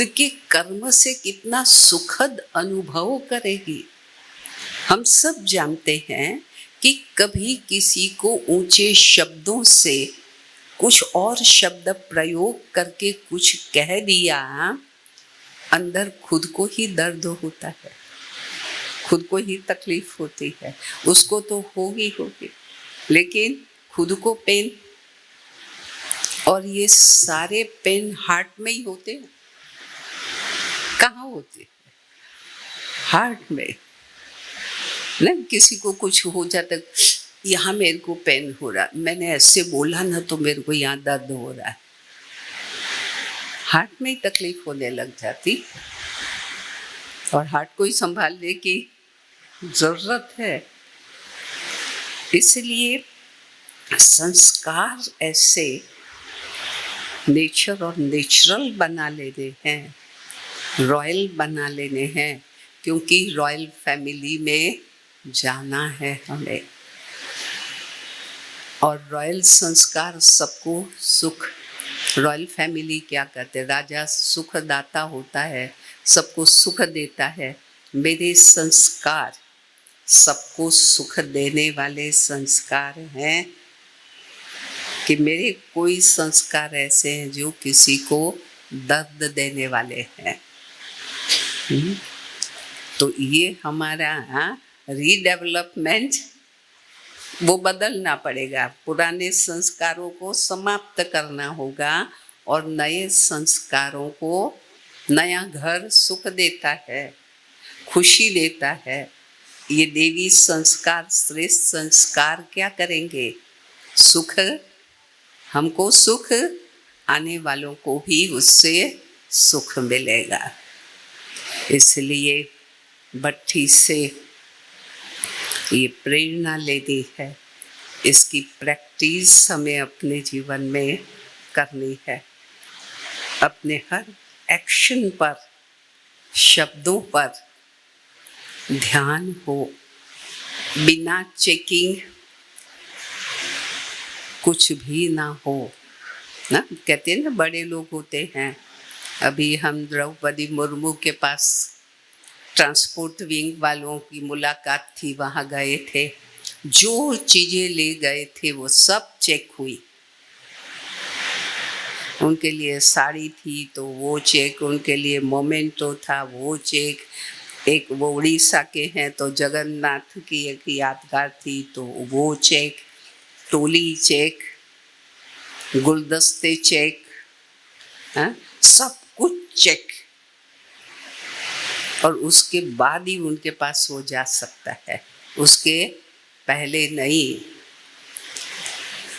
के कर्म से कितना सुखद अनुभव करेगी। हम सब जानते हैं कि कभी किसी को ऊंचे शब्दों से कुछ और शब्द प्रयोग करके कुछ कह दिया, अंदर खुद को ही दर्द होता है, खुद को ही तकलीफ होती है। उसको तो होगी, लेकिन खुद को पेन, और ये सारे पेन हार्ट में ही होते हैं। कहाँ होते हैं? हार्ट में ना। किसी को कुछ हो जाता, यहाँ मेरे को पेन हो रहा, मैंने ऐसे बोला ना तो मेरे को यहाँ दर्द हो रहा है, हार्ट में ही तकलीफ होने लग जाती। और हार्ट को ही संभालने की जरूरत है। इसलिए संस्कार ऐसे नेचर और नेचुरल बना लेने हैं, रॉयल बना लेने हैं, क्योंकि रॉयल फैमिली में जाना है हमें। और रॉयल संस्कार सबको सुख, रॉयल फैमिली क्या कहते हैं, राजा सुखदाता होता है, सबको सुख देता है। मेरे संस्कार सबको सुख देने वाले संस्कार हैं, कि मेरे कोई संस्कार ऐसे हैं जो किसी को दर्द देने वाले हैं। तो ये हमारा रीडेवलपमेंट, वो बदलना पड़ेगा। पुराने संस्कारों को समाप्त करना होगा और नए संस्कारों को, नया घर सुख देता है, खुशी देता है। ये देवी संस्कार, श्रेष्ठ संस्कार क्या करेंगे? सुख, हमको सुख, आने वालों को भी उससे सुख मिलेगा। इसलिए भट्ठी से ये प्रेरणा लेनी है, इसकी प्रैक्टिस हमें अपने जीवन में करनी है। अपने हर एक्शन पर, शब्दों पर ध्यान हो, बिना चेकिंग कुछ भी ना हो ना। कहते हैं ना, बड़े लोग होते हैं। अभी हम द्रौपदी मुर्मू के पास ट्रांसपोर्ट विंग वालों की मुलाकात थी, वहाँ गए थे। जो चीज़ें ले गए थे वो सब चेक हुई। उनके लिए साड़ी थी तो वो चेक, उनके लिए मोमेंटो था वो चेक, एक वो उड़ीसा के हैं तो जगन्नाथ की एक यादगार थी तो वो चेक, टोली चेक, गुलदस्ते चेक, सब कुछ चेक। और उसके बाद ही उनके पास वो जा सकता है, उसके पहले नहीं।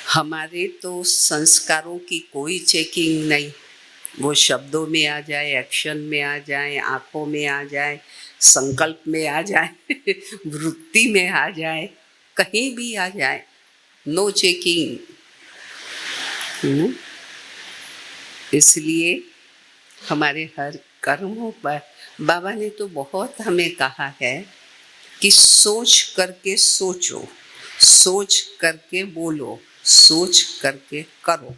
हमारे तो संस्कारों की कोई चेकिंग नहीं, वो शब्दों में आ जाए, एक्शन में आ जाए, आंखों में आ जाए, संकल्प में आ जाए, वृत्ति में आ जाए, कहीं भी आ जाए, नो चेकिंग। इसलिए हमारे हर कर्मों पर बाबा ने तो बहुत हमें कहा है कि सोच करके सोचो, सोच करके बोलो, सोच करके करो।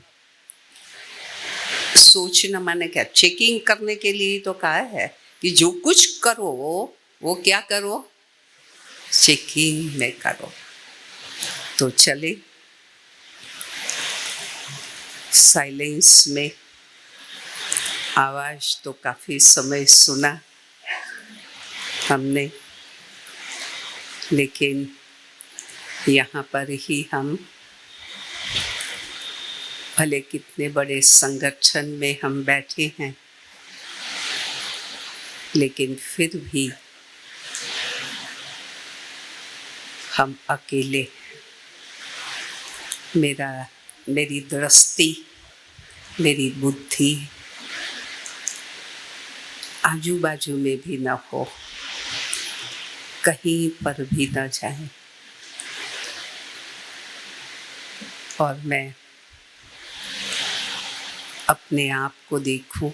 सोचना माने क्या? चेकिंग करने के लिए तो कहा है कि जो कुछ करो वो क्या करो? चेकिंग में करो। तो चले साइलेंस में। आवाज तो काफी समय सुना हमने, लेकिन यहाँ पर ही हम, भले कितने बड़े संगठन में हम बैठे हैं, लेकिन फिर भी हम अकेले। मेरी दृष्टि, मेरी बुद्धि आजू बाजू में भी न हो, कहीं पर भी न जाए, और मैं अपने आप को देखूं